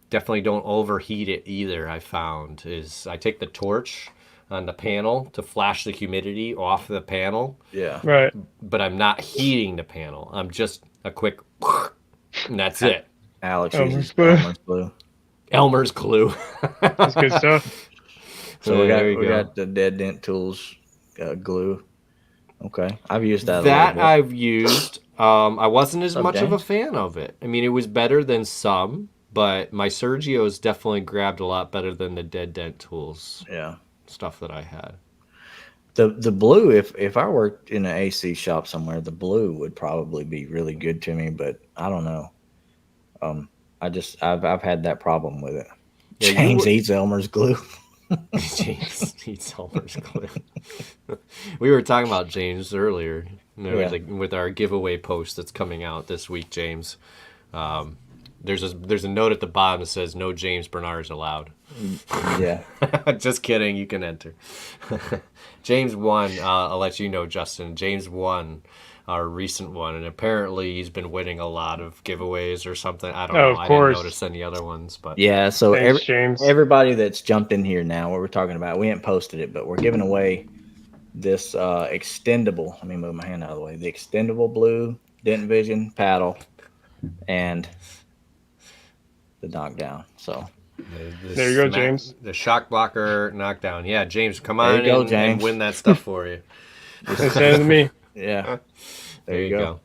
Speaker 2: definitely don't overheat it either. I found is I take the torch on the panel to flash the humidity off the panel,
Speaker 3: Yeah.
Speaker 5: Right.
Speaker 2: but I'm not heating the panel. I'm just a quick, and that's it.
Speaker 3: Alex
Speaker 5: Elmer's
Speaker 3: uses
Speaker 5: glue.
Speaker 3: Elmer's glue.
Speaker 2: Elmer's glue.
Speaker 5: That's good stuff.
Speaker 3: So we
Speaker 2: There you
Speaker 3: got the Dead Dent Tools glue. Okay, I've used that.
Speaker 2: That
Speaker 3: a little bit.
Speaker 2: I've used. I wasn't as
Speaker 3: What's up,
Speaker 2: much of a
Speaker 3: James?
Speaker 2: fan of it. I mean, it was better than some, but my Sergio's definitely grabbed a lot better than the Dead Dent Tools
Speaker 3: Yeah.
Speaker 2: stuff that I had.
Speaker 3: The blue, if I worked in an AC shop somewhere, the blue would probably be really good to me, but I don't know. I've had that problem with it.
Speaker 2: Yeah,
Speaker 3: James eats Elmer's glue.
Speaker 2: James eats Elmer's glue. We were talking about James earlier.
Speaker 3: Yeah.
Speaker 2: Like with our giveaway post that's coming out this week, James. There's a note at the bottom that says no James Bernards allowed.
Speaker 3: Yeah.
Speaker 2: Just kidding. You can enter. James won. I'll let you know, Justin. James won our recent one, and apparently he's been winning a lot of giveaways or something. I don't know.
Speaker 5: Of
Speaker 2: I
Speaker 5: course.
Speaker 2: didn't notice any other ones, but
Speaker 3: Yeah, so
Speaker 5: Thanks, James.
Speaker 3: everybody that's jumped in here now, what we're talking about, we ain't posted it, but we're giving away this extendable. Let me move my hand out of the way. The extendable blue Dent Vision paddle and the knockdown. So
Speaker 5: There you go, James.
Speaker 2: The shock blocker knockdown. Yeah, James, come
Speaker 3: There
Speaker 2: on
Speaker 3: you go,
Speaker 2: and
Speaker 3: James.
Speaker 2: win that stuff for you.
Speaker 5: They sent it to me.
Speaker 3: yeah,
Speaker 2: There you go.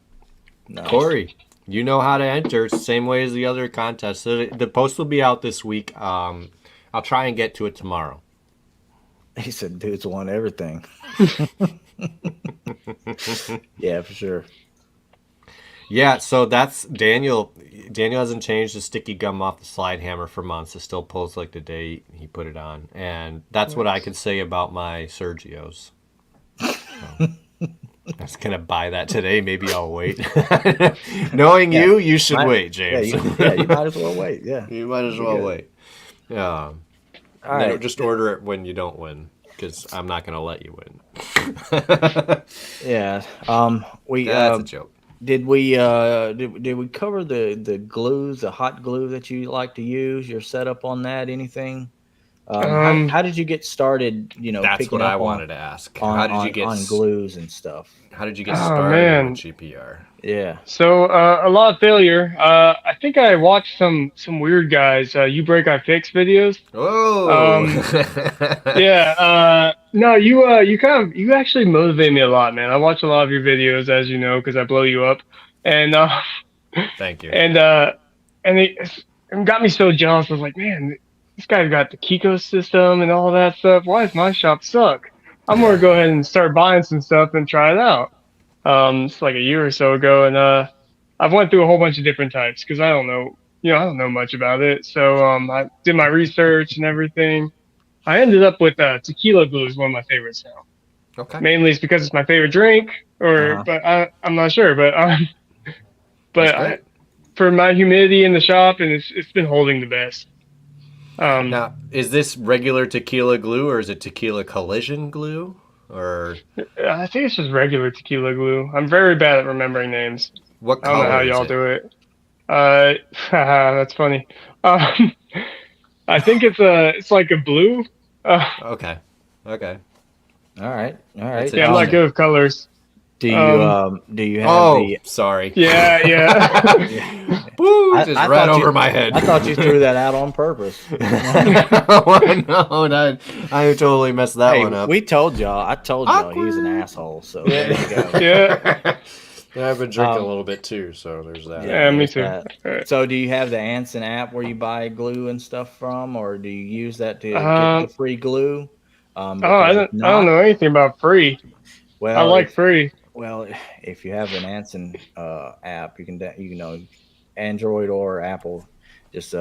Speaker 3: Nice.
Speaker 2: Corey, you know how to enter. It's the same way as the other contests. So the post will be out this week. I'll try and get to it tomorrow.
Speaker 3: He said, "Dude's won everything." Yeah, for sure.
Speaker 2: Yeah, so that's Daniel. Daniel hasn't changed the sticky gum off the slide hammer for months. It still pulls like the day he put it on. And that's what I could say about my Sergios. So, I was going to buy that today. Maybe I'll wait. Knowing you should wait, James.
Speaker 3: You might as well wait. Yeah.
Speaker 2: You might as well wait. Yeah.
Speaker 3: All right.
Speaker 2: Just order it when you don't win, because I'm not going to let you win.
Speaker 3: Yeah. We
Speaker 2: That's a joke.
Speaker 3: did we cover the glues, the hot glue that you like to use? Your setup on that? Anything? How did you get started?
Speaker 2: That's
Speaker 3: picking
Speaker 2: what I
Speaker 3: up
Speaker 2: wanted to ask.
Speaker 3: on
Speaker 2: How did you get
Speaker 3: on glues and stuff?
Speaker 2: How did you get
Speaker 5: Oh,
Speaker 2: started
Speaker 5: man.
Speaker 2: with GPR?
Speaker 3: Yeah.
Speaker 5: So a lot of failure. I think I watched some weird guys. You break I fix videos.
Speaker 2: Oh,
Speaker 5: Yeah. No, you actually motivate me a lot, man. I watch a lot of your videos, as you know, because I blow you up, and
Speaker 2: Thank you.
Speaker 5: and it got me so jealous. I was like, man, this guy's got the Kiko system and all that stuff. Why does my shop suck? I'm gonna go ahead and start buying some stuff and try it out. It's like a year or so ago, and I've went through a whole bunch of different types because I don't know much about it. So I did my research and everything. I ended up with tequila glue is one of my favorites now.
Speaker 2: Okay.
Speaker 5: Mainly it's because it's my favorite drink, but I'm not sure. But for my humidity in the shop, and it's been holding the best.
Speaker 2: Now, is this regular tequila glue or is it tequila collision glue? Or
Speaker 5: I think it's just regular tequila glue. I'm very bad at remembering names.
Speaker 2: what
Speaker 5: I don't
Speaker 2: color
Speaker 5: know how
Speaker 2: is
Speaker 5: y'all
Speaker 2: it?
Speaker 5: do it. That's funny. I think it's like a blue.
Speaker 2: Okay. Okay.
Speaker 3: All right.
Speaker 2: That's
Speaker 5: Yeah, I'm not good with colors.
Speaker 3: Do you have the?
Speaker 2: Sorry.
Speaker 5: Yeah.
Speaker 2: Woo,
Speaker 3: I
Speaker 2: just
Speaker 3: thought
Speaker 2: right
Speaker 3: you-
Speaker 2: over my head.
Speaker 3: I thought you threw that out on purpose.
Speaker 2: No, I totally messed that one up.
Speaker 3: We told y'all. I told y'all he's an
Speaker 2: Awkward.
Speaker 3: asshole. So there you go.
Speaker 5: Yeah.
Speaker 2: Yeah, I've been drinking a little bit too, so there's that.
Speaker 5: Yeah, me
Speaker 3: there's
Speaker 5: too.
Speaker 3: that.
Speaker 5: Alright.
Speaker 3: So, do you have the Anson app where you buy glue and stuff from, or do you use that to get the free glue?
Speaker 5: I don't know anything about free.
Speaker 3: Well,
Speaker 5: I like free.
Speaker 3: Well, if you have an Anson app, you can Android or Apple, just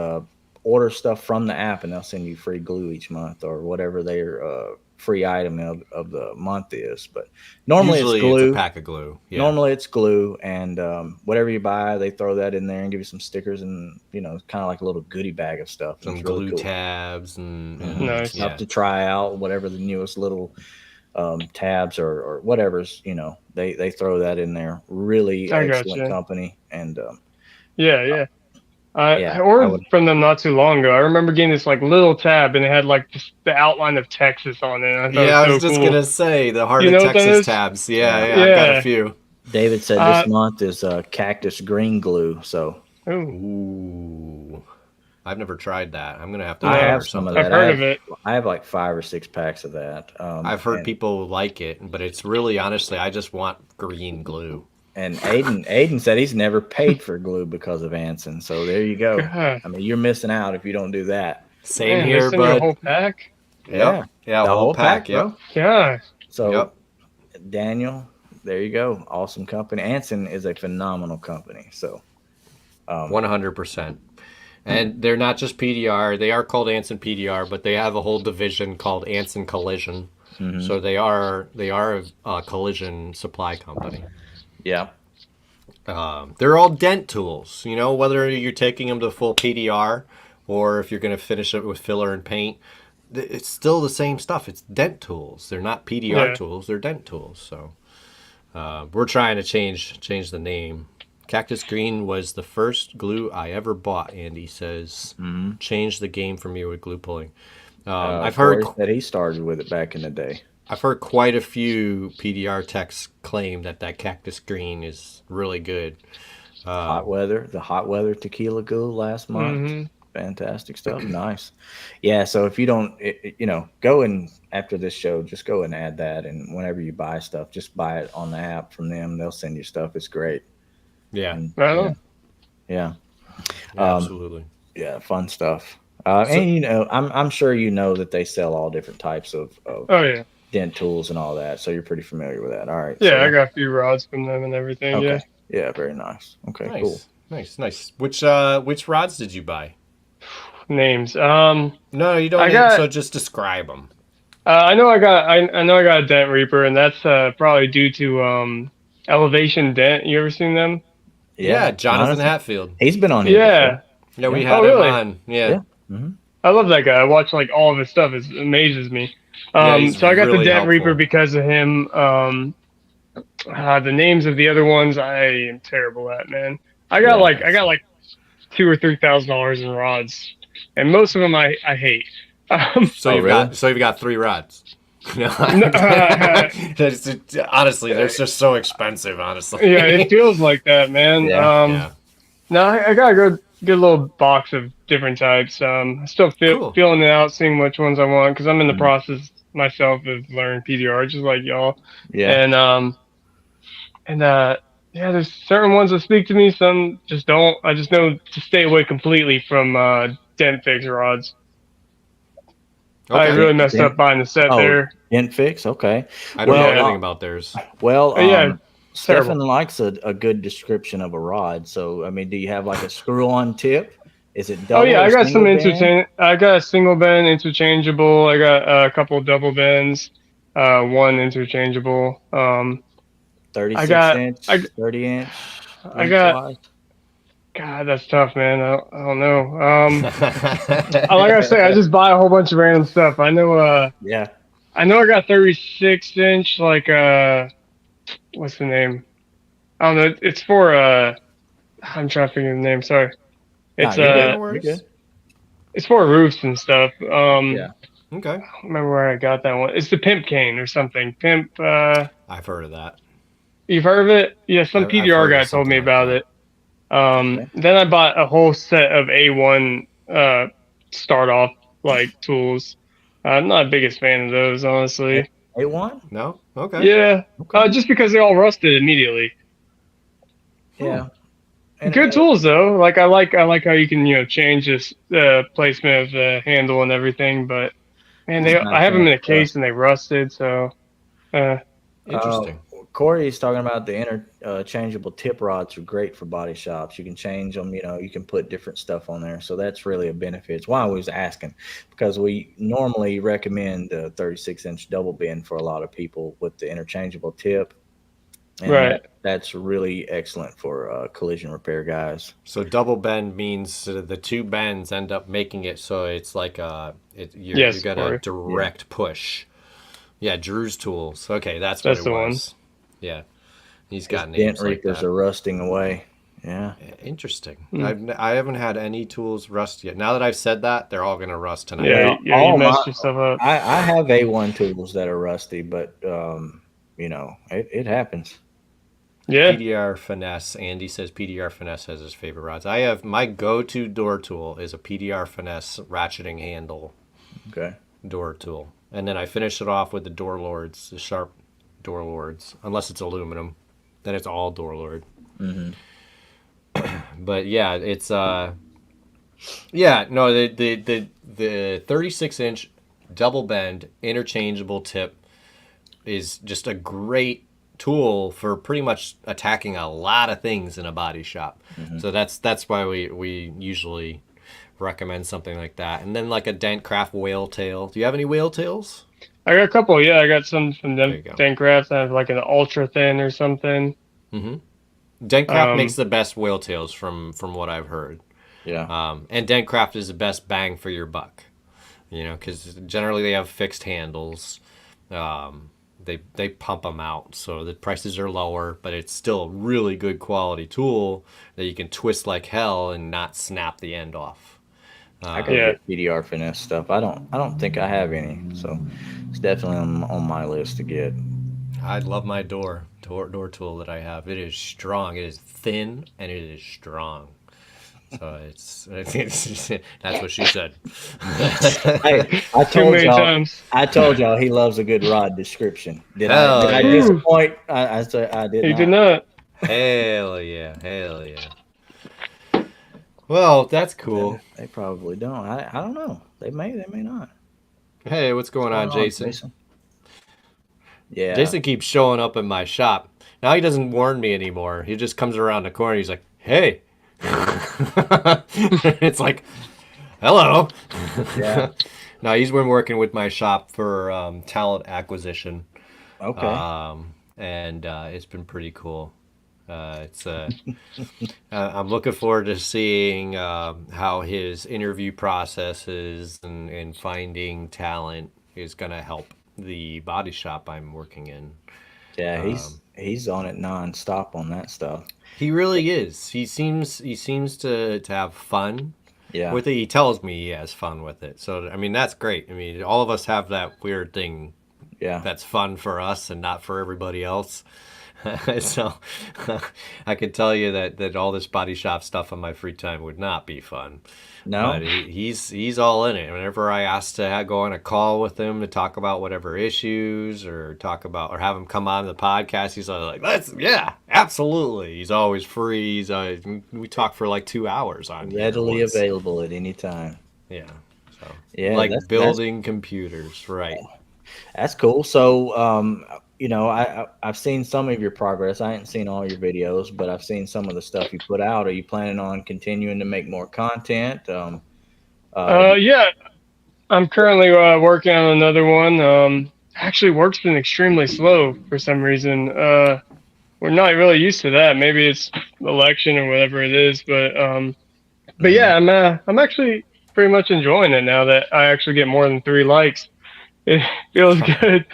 Speaker 3: order stuff from the app, and they'll send you free glue each month or whatever their free item of the month is. But normally
Speaker 2: Usually
Speaker 3: it's glue.
Speaker 2: a pack of glue. Yeah.
Speaker 3: Normally it's glue, and whatever you buy, they throw that in there and give you some stickers and kind of like a little goodie bag of stuff.
Speaker 2: Some
Speaker 3: It's
Speaker 2: glue
Speaker 3: really cool.
Speaker 2: tabs and
Speaker 5: Nice.
Speaker 2: yeah.
Speaker 3: Stuff to try out, whatever the newest little tabs or whatever's they throw that in there. Really
Speaker 5: I
Speaker 3: excellent
Speaker 5: gotcha.
Speaker 3: company, and
Speaker 5: Yeah.
Speaker 3: Yeah,
Speaker 5: I ordered from them not too long ago. I remember getting this like little tab, and it had like just the outline of Texas on it. And I thought
Speaker 2: Yeah, I
Speaker 5: it
Speaker 2: was
Speaker 5: was so
Speaker 2: just
Speaker 5: cool.
Speaker 2: gonna say the Heart
Speaker 5: You
Speaker 2: of
Speaker 5: know what that
Speaker 2: Texas
Speaker 5: is?
Speaker 2: tabs. Yeah,
Speaker 3: Yeah.
Speaker 2: yeah, I've got a
Speaker 5: Yeah.
Speaker 2: few.
Speaker 3: David said this month is cactus green glue. So
Speaker 5: Ooh,
Speaker 2: Ooh, I've never tried that. I'm gonna have to
Speaker 5: No,
Speaker 3: I
Speaker 2: order
Speaker 3: have some of
Speaker 2: something.
Speaker 5: I've
Speaker 3: that.
Speaker 5: heard of it.
Speaker 3: I have like 5 or 6 packs of that.
Speaker 2: I've heard
Speaker 3: And,
Speaker 2: people like it, but it's really honestly, I just want green glue.
Speaker 3: and Aiden said he's never paid for glue because of Anson. So there you go.
Speaker 5: God,
Speaker 3: I mean, you're missing out if you don't do that.
Speaker 2: Same
Speaker 5: man, they
Speaker 2: here,
Speaker 5: send you a
Speaker 2: bud.
Speaker 5: whole pack.
Speaker 3: Yeah,
Speaker 2: Yeah,
Speaker 3: the
Speaker 2: whole pack. Yep.
Speaker 3: bro.
Speaker 5: Yeah.
Speaker 3: So
Speaker 2: Yep.
Speaker 3: Daniel, there you go. Awesome company. Anson is a phenomenal company. So
Speaker 2: 100%. And they're not just PDR. They are called Anson PDR, but they have a whole division called Anson Collision. So they are a collision supply company.
Speaker 3: yeah,
Speaker 2: They're all dent tools. You know, whether you're taking them to full PDR or if you're going to finish it with filler and paint, it's still the same stuff. It's dent tools. They're not PDR
Speaker 5: Yeah.
Speaker 2: tools. They're dent tools. So we're trying to change the name. Cactus Green was the first glue I ever bought. Andy says, changed the game for me with glue pulling. I've heard
Speaker 3: Corey said he started with it back in the day.
Speaker 2: I've heard quite a few PDR techs claim that Cactus Green is really good.
Speaker 3: The hot weather tequila glue last month.
Speaker 5: Mhm.
Speaker 3: Fantastic stuff. Nice. Yeah. So if you don't, go and after this show, just go and add that. And whenever you buy stuff, just buy it on the app from them. They'll send you stuff. It's great.
Speaker 2: Yeah,
Speaker 3: And,
Speaker 5: Right on.
Speaker 3: yeah.
Speaker 2: absolutely.
Speaker 3: Yeah. Fun stuff. And I'm sure you know that they sell all different types of
Speaker 5: Oh yeah.
Speaker 3: dent tools and all that. So you're pretty familiar with that. All right.
Speaker 5: Yeah,
Speaker 3: so-
Speaker 5: I got a few rods from them and everything.
Speaker 3: Okay.
Speaker 5: Yeah.
Speaker 3: Yeah. Very nice. Okay.
Speaker 2: Nice,
Speaker 3: Cool.
Speaker 2: nice. Which rods did you buy?
Speaker 5: Names.
Speaker 2: No, you don't.
Speaker 5: I got-
Speaker 2: so just describe them.
Speaker 5: I know I got a Dent Reaper, and that's probably due to Elevation Dent. You ever seen them?
Speaker 2: Yeah, Jonathan Hatfield.
Speaker 3: He's been on here.
Speaker 5: Yeah.
Speaker 3: before.
Speaker 2: Yeah, we
Speaker 3: Yeah.
Speaker 2: had
Speaker 5: Oh,
Speaker 2: him
Speaker 5: really?
Speaker 2: on. Yeah.
Speaker 5: I love that guy. I watch like all of his stuff. It amazes me.
Speaker 2: Yeah, he's
Speaker 5: So I got
Speaker 2: really
Speaker 5: the Dent
Speaker 2: helpful.
Speaker 5: Reaper because of him. The names of the other ones I am terrible at, man. I got like $2,000 or $3,000 in rods, and most of them I hate.
Speaker 2: So you've got 3 rods. No, honestly, they're just so expensive. Honestly,
Speaker 5: Yeah, it feels like that, man.
Speaker 3: Yeah.
Speaker 5: No, I got a good little box of different types. I still
Speaker 2: Cool.
Speaker 5: feeling it out, seeing which ones I want, because I'm in the process myself of learning PDR, just like y'all.
Speaker 3: Yeah.
Speaker 5: And yeah, there's certain ones that speak to me. Some just don't. I just know to stay away completely from dent fix rods. I
Speaker 2: Okay.
Speaker 5: really messed up buying the set there.
Speaker 3: Dent fix. Okay.
Speaker 2: I don't know
Speaker 5: Well,
Speaker 2: anything about theirs.
Speaker 3: Well,
Speaker 5: Yeah,
Speaker 3: Stefan
Speaker 5: terrible.
Speaker 3: likes a good description of a rod. So, I mean, do you have like a screw-on tip? Is it double?
Speaker 5: Oh yeah,
Speaker 3: or
Speaker 5: I got some
Speaker 3: single bend?
Speaker 5: I got a single bend interchangeable. I got a couple of double bends, one interchangeable.
Speaker 3: 36
Speaker 5: got-
Speaker 3: inch, 30 inch.
Speaker 5: I got-
Speaker 3: lengthwise?
Speaker 5: God, that's tough, man. I don't know. Like I say, I just buy a whole bunch of random stuff. I know.
Speaker 3: Yeah.
Speaker 5: I know I got 36 inch. Like what's the name? I don't know. It's for I'm trying to figure the name. Sorry. It's
Speaker 3: Nah, you're
Speaker 2: worries.
Speaker 3: good.
Speaker 5: it's for roofs and stuff.
Speaker 3: Yeah.
Speaker 2: Okay,
Speaker 5: I don't remember where I got that one. It's the Pimp cane or something. Pimp.
Speaker 2: I've heard of that.
Speaker 5: You've heard of it? Yeah, some
Speaker 2: I've
Speaker 5: PDR
Speaker 2: heard of
Speaker 5: guy told me
Speaker 2: something like
Speaker 5: about
Speaker 2: that.
Speaker 5: it. Then I bought a whole set of A1 start off like tools. I'm not the biggest fan of those, honestly.
Speaker 3: A1?
Speaker 2: No, okay.
Speaker 5: Yeah,
Speaker 3: Okay.
Speaker 5: just because they all rusted immediately.
Speaker 3: Yeah. And,
Speaker 5: Good tools though. Like I like how you can change this placement of the handle and everything. But man,
Speaker 3: It's not
Speaker 5: I have them in a
Speaker 3: fancy
Speaker 5: case and they rusted. So
Speaker 2: Interesting.
Speaker 3: Corey's talking about the interchangeable tip rods are great for body shops. You can change them, you can put different stuff on there. So that's really a benefit. It's why I was asking, because we normally recommend the 36-inch double bend for a lot of people with the interchangeable tip. And
Speaker 5: Right.
Speaker 3: that's really excellent for collision repair guys.
Speaker 2: So double bend means the 2 bends end up making it so it's like you
Speaker 5: Yes,
Speaker 2: got a
Speaker 5: Corey.
Speaker 2: direct push. Yeah, Drew's tools. Okay, that's what
Speaker 5: That's
Speaker 2: it
Speaker 5: the
Speaker 2: was. Yeah, he's got
Speaker 3: Dent
Speaker 2: names like
Speaker 3: reapers
Speaker 2: that.
Speaker 3: are rusting away. Yeah.
Speaker 2: Interesting. I haven't had any tools rust yet. Now that I've said that, they're all gonna rust tonight.
Speaker 5: Yeah,
Speaker 3: Well,
Speaker 5: yeah, you messed yourself up.
Speaker 3: I have A1 tools that are rusty, but it happens.
Speaker 5: Yeah.
Speaker 2: PDR Finesse. Andy says PDR Finesse has his favorite rods. I have my go-to door tool is a PDR Finesse ratcheting handle
Speaker 3: Okay.
Speaker 2: door tool, and then I finish it off with the Door Lords, the sharp Door Lords. Unless it's aluminum, then it's all Door Lord.
Speaker 3: Mm-hmm.
Speaker 2: But yeah, it's the 36-inch double bend interchangeable tip is just a great tool for pretty much attacking a lot of things in a body shop. Mm-hmm. So that's why we usually recommend something like that. And then like a Dentcraft whale tail. Do you have any whale tails?
Speaker 5: I got a couple. Yeah, I got some from Dentcraft. I have like an ultra thin or something.
Speaker 2: Mm-hmm. Dentcraft makes the best whale tails from what I've heard.
Speaker 3: Yeah.
Speaker 2: And Dentcraft is the best bang for your buck. Because generally they have fixed handles. They pump them out, so the prices are lower, but it's still a really good quality tool that you can twist like hell and not snap the end off.
Speaker 3: I got get PDR Finesse stuff. I don't think I have any, so it's definitely on my list to get.
Speaker 2: I love my door tool that I have. It is strong. It is thin and it is strong. So it's that's what she said.
Speaker 3: Hey, I told y'all he loves a good rod description. Did I disappoint? I did.
Speaker 5: He did not.
Speaker 2: Hell yeah. Well, that's cool.
Speaker 3: They probably don't. I don't know. They may not.
Speaker 2: Hey, what's going on, Jason?
Speaker 3: Yeah.
Speaker 2: Jason keeps showing up in my shop. Now he doesn't warn me anymore. He just comes around the corner. He's like, hey. It's like, hello.
Speaker 3: Yeah.
Speaker 2: No, he's been working with my shop for talent acquisition.
Speaker 3: Okay.
Speaker 2: And it's been pretty cool. I'm looking forward to seeing how his interview process is and finding talent is going to help the body shop I'm working in.
Speaker 3: Yeah, he's on it nonstop on that stuff.
Speaker 2: He really is. He seems to have fun with it. He tells me he has fun with it. So I mean that's great. I mean all of us have that weird thing that's fun for us and not for everybody else. So I can tell you that all this body shop stuff on my free time would not be fun.
Speaker 3: No,
Speaker 2: but he's all in it. Whenever I ask to go on a call with him to talk about whatever issues or have him come on the podcast, he's like, absolutely. He's always free. We talk for like 2 hours on here
Speaker 3: readily available at any time.
Speaker 2: Yeah. So
Speaker 3: that's
Speaker 2: building computers, right?
Speaker 3: That's cool. So I've seen some of your progress. I ain't seen all your videos, but I've seen some of the stuff you put out. Are you planning on continuing to make more content?
Speaker 5: Yeah, I'm currently working on another one. Actually, work's been extremely slow for some reason. We're not really used to that. Maybe it's election or whatever it is, but yeah, I'm actually pretty much enjoying it now that I actually get more than 3 likes. It feels good.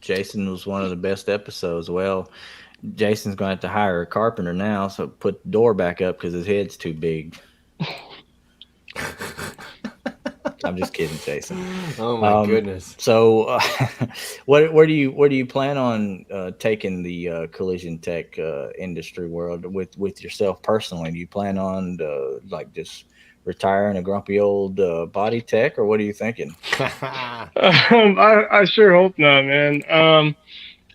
Speaker 3: Jason was one of the best episodes. Well, Jason's going to have to hire a carpenter now, so put the door back up because his head's too big. I'm just kidding, Jason.
Speaker 2: Oh my goodness!
Speaker 3: So, where do you plan on taking the collision tech industry world with yourself personally? Do you plan on just retiring a grumpy old body tech, or what are you thinking?
Speaker 5: I sure hope not, man.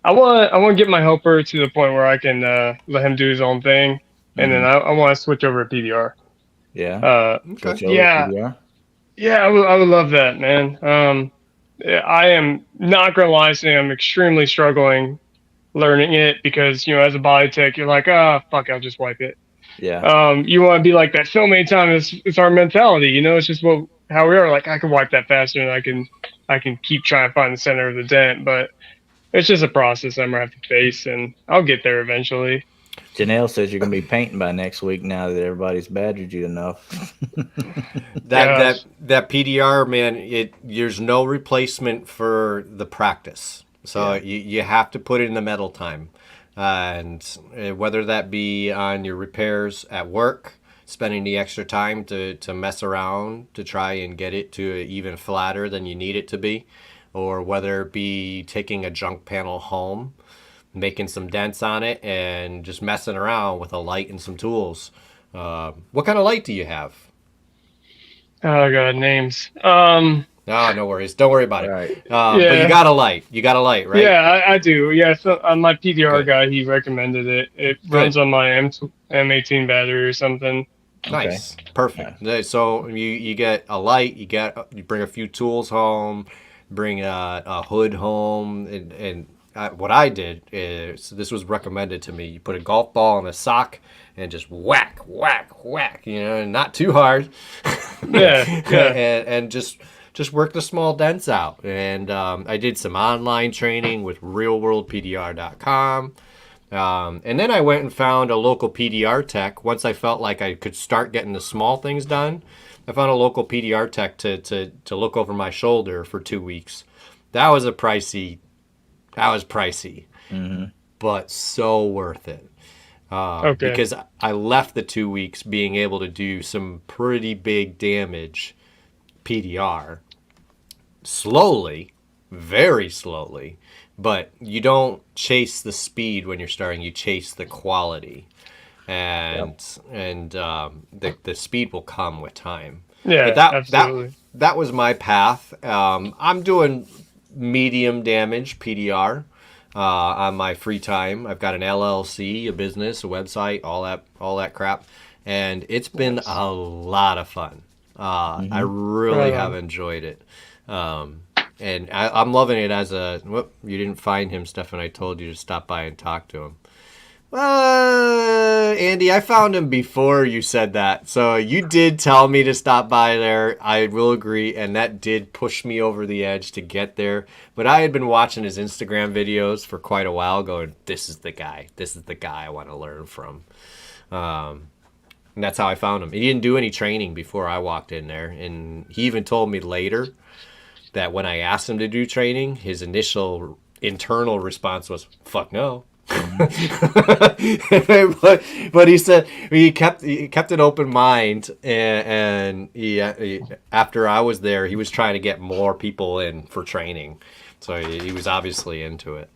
Speaker 5: I want to get my helper to the point where I can let him do his own thing, and then I want to switch over to PDR.
Speaker 3: Yeah.
Speaker 5: PDR? Yeah, I would love that, man. I am not gonna lie, saying I'm extremely struggling learning it because as a body tech, you're like, fuck, I'll just wipe it.
Speaker 3: Yeah.
Speaker 5: You want to be like that so many times. It's our mentality, it's just how we are. Like I can wipe that faster, and I can keep trying to find the center of the dent, but it's just a process I'm gonna have to face, and I'll get there eventually.
Speaker 3: Janelle says you're gonna be painting by next week now that everybody's badgered you enough.
Speaker 2: that PDR, man, there's no replacement for the practice. So you have to put in the metal time. And whether that be on your repairs at work, spending the extra time to mess around to try and get it to even flatter than you need it to be, or whether it be taking a junk panel home, making some dents on it, and just messing around with a light and some tools. What kind of light do you have?
Speaker 5: Oh god, names.
Speaker 2: No, no worries. Don't worry about it.
Speaker 3: Right.
Speaker 2: But you got a light. You got a light, right?
Speaker 5: Yeah, I do. Yeah, so my PDR
Speaker 2: Good.
Speaker 5: guy, he recommended it. It runs on my M18 battery or something.
Speaker 2: Nice. Perfect. So you get a light, you bring a few tools home, bring a hood home, and what I did is, this was recommended to me. You put a golf ball in a sock and just whack, whack, whack. Not too hard.
Speaker 5: Yeah.
Speaker 2: and just work the small dents out. And I did some online training with realworldpdr.com. And then I went and found a local PDR tech. Once I felt like I could start getting the small things done, I found a local PDR tech to look over my shoulder for 2 weeks. That was pricey, but so worth it. Because I left the 2 weeks being able to do some pretty big damage PDR slowly, very slowly. But you don't chase the speed when you're starting. You chase the quality, and the speed will come with time.
Speaker 5: Yeah,
Speaker 2: but
Speaker 5: absolutely.
Speaker 2: That was my path. I'm doing medium damage PDR on my free time. I've got an LLC, a business, a website, all that crap, and it's been a lot of fun. I really have enjoyed it. And I'm loving it as a... Whoop, you didn't find him, Stefan. I told you to stop by and talk to him. Andy, I found him before you said that. So you did tell me to stop by there. I will agree. And that did push me over the edge to get there. But I had been watching his Instagram videos for quite a while going, this is the guy. This is the guy I want to learn from. And that's how I found him. He didn't do any training before I walked in there. And he even told me later that when I asked him to do training, his initial internal response was, fuck no. but he said he kept an open mind, and he after I was there, he was trying to get more people in for training. So he was obviously into it.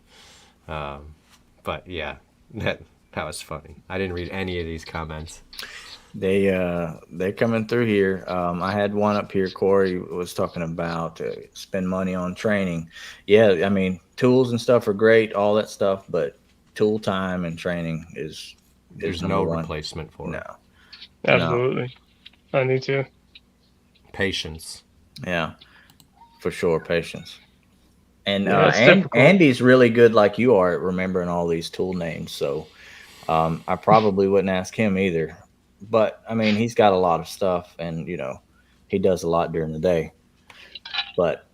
Speaker 2: But yeah, that was funny. I didn't read any of these comments.
Speaker 3: They're coming through here. I had one up here. Corey was talking about spend money on training. Yeah, I mean, tools and stuff are great, all that stuff, but tool time and training is
Speaker 2: there's no replacement for it.
Speaker 3: No,
Speaker 5: absolutely. No. I need to.
Speaker 2: Patience.
Speaker 3: Yeah, for sure, patience. And
Speaker 5: Yeah,
Speaker 3: Andy's really good, like you are, at remembering all these tool names. So I probably wouldn't ask him either. But I mean, he's got a lot of stuff, and he does a lot during the day. But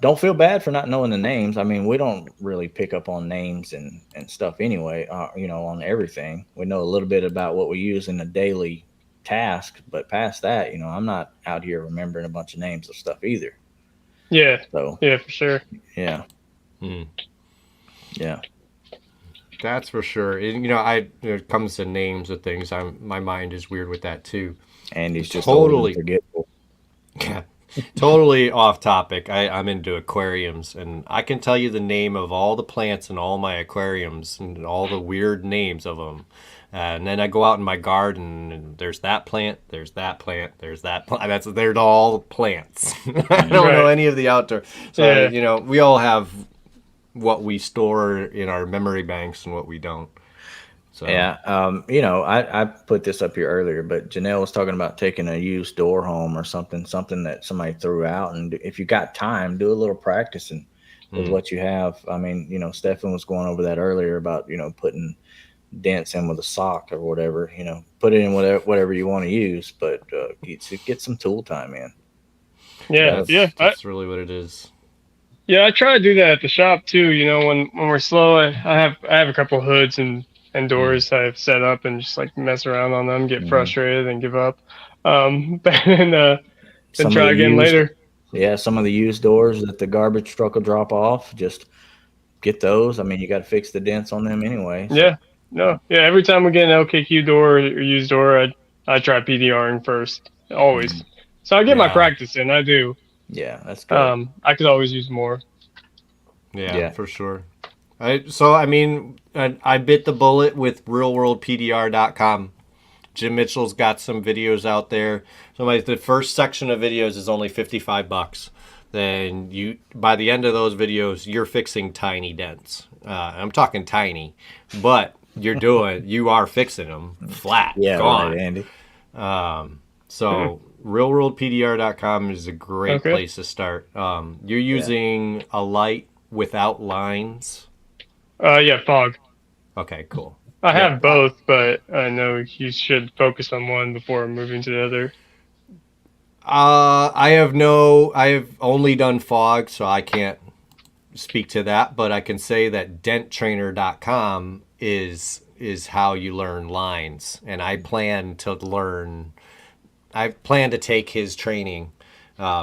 Speaker 3: don't feel bad for not knowing the names. I mean, we don't really pick up on names and stuff anyway. On everything, we know a little bit about what we use in the daily task, but past that, I'm not out here remembering a bunch of names of stuff either.
Speaker 5: Yeah.
Speaker 3: So
Speaker 5: yeah, for sure.
Speaker 3: Yeah.
Speaker 2: Yeah. That's for sure. And, when it comes to names of things, my mind is weird with that too.
Speaker 3: And he's just
Speaker 2: totally
Speaker 3: forgetful.
Speaker 2: Yeah, totally off topic. I'm into aquariums, and I can tell you the name of all the plants in all my aquariums and all the weird names of them. And then I go out in my garden, and there's that plant, there's that plant, there's that plant. They're all plants. I don't know any of the outdoor. So we all have what we store in our memory banks and what we don't. So
Speaker 3: yeah, I put this up here earlier, but Janelle was talking about taking a used door home or something that somebody threw out, and if you got time, do a little practicing with what you have. I mean, Stefan was going over that earlier about putting dents in with a sock or whatever. Put it in whatever you want to use, but get some tool time in.
Speaker 5: Yeah,
Speaker 2: that's really what it is.
Speaker 5: Yeah, I try to do that at the shop too. When we're slow, I have a couple hoods and doors I've set up and just like mess around on them, get frustrated and give up. And then try again later.
Speaker 3: Yeah, some of the used doors that the garbage truck will drop off, just get those. I mean, you got to fix the dents on them anyway. So.
Speaker 5: Yeah. No. Yeah. Every time we get an LKQ door or used door, I try PDRing first, always. So I get my practice in. I do.
Speaker 3: Yeah, that's good.
Speaker 5: I could always use more.
Speaker 2: Yeah, for sure. I mean, I bit the bullet with realworldpdr.com. Jim Mitchell's got some videos out there. So the first section of videos is only $55. Then by the end of those videos, you're fixing tiny dents. I'm talking tiny, but you are fixing them flat.
Speaker 3: Yeah,
Speaker 2: gone.
Speaker 3: right, Andy.
Speaker 2: So realworldpdr.com is a great place to start. You're using a light without lines.
Speaker 5: Yeah, fog.
Speaker 2: Okay, cool.
Speaker 5: I have both, but I know you should focus on one before moving to the other.
Speaker 2: I have only done fog, so I can't speak to that, but I can say that denttrainer.com is how you learn lines, and I plan to take his training.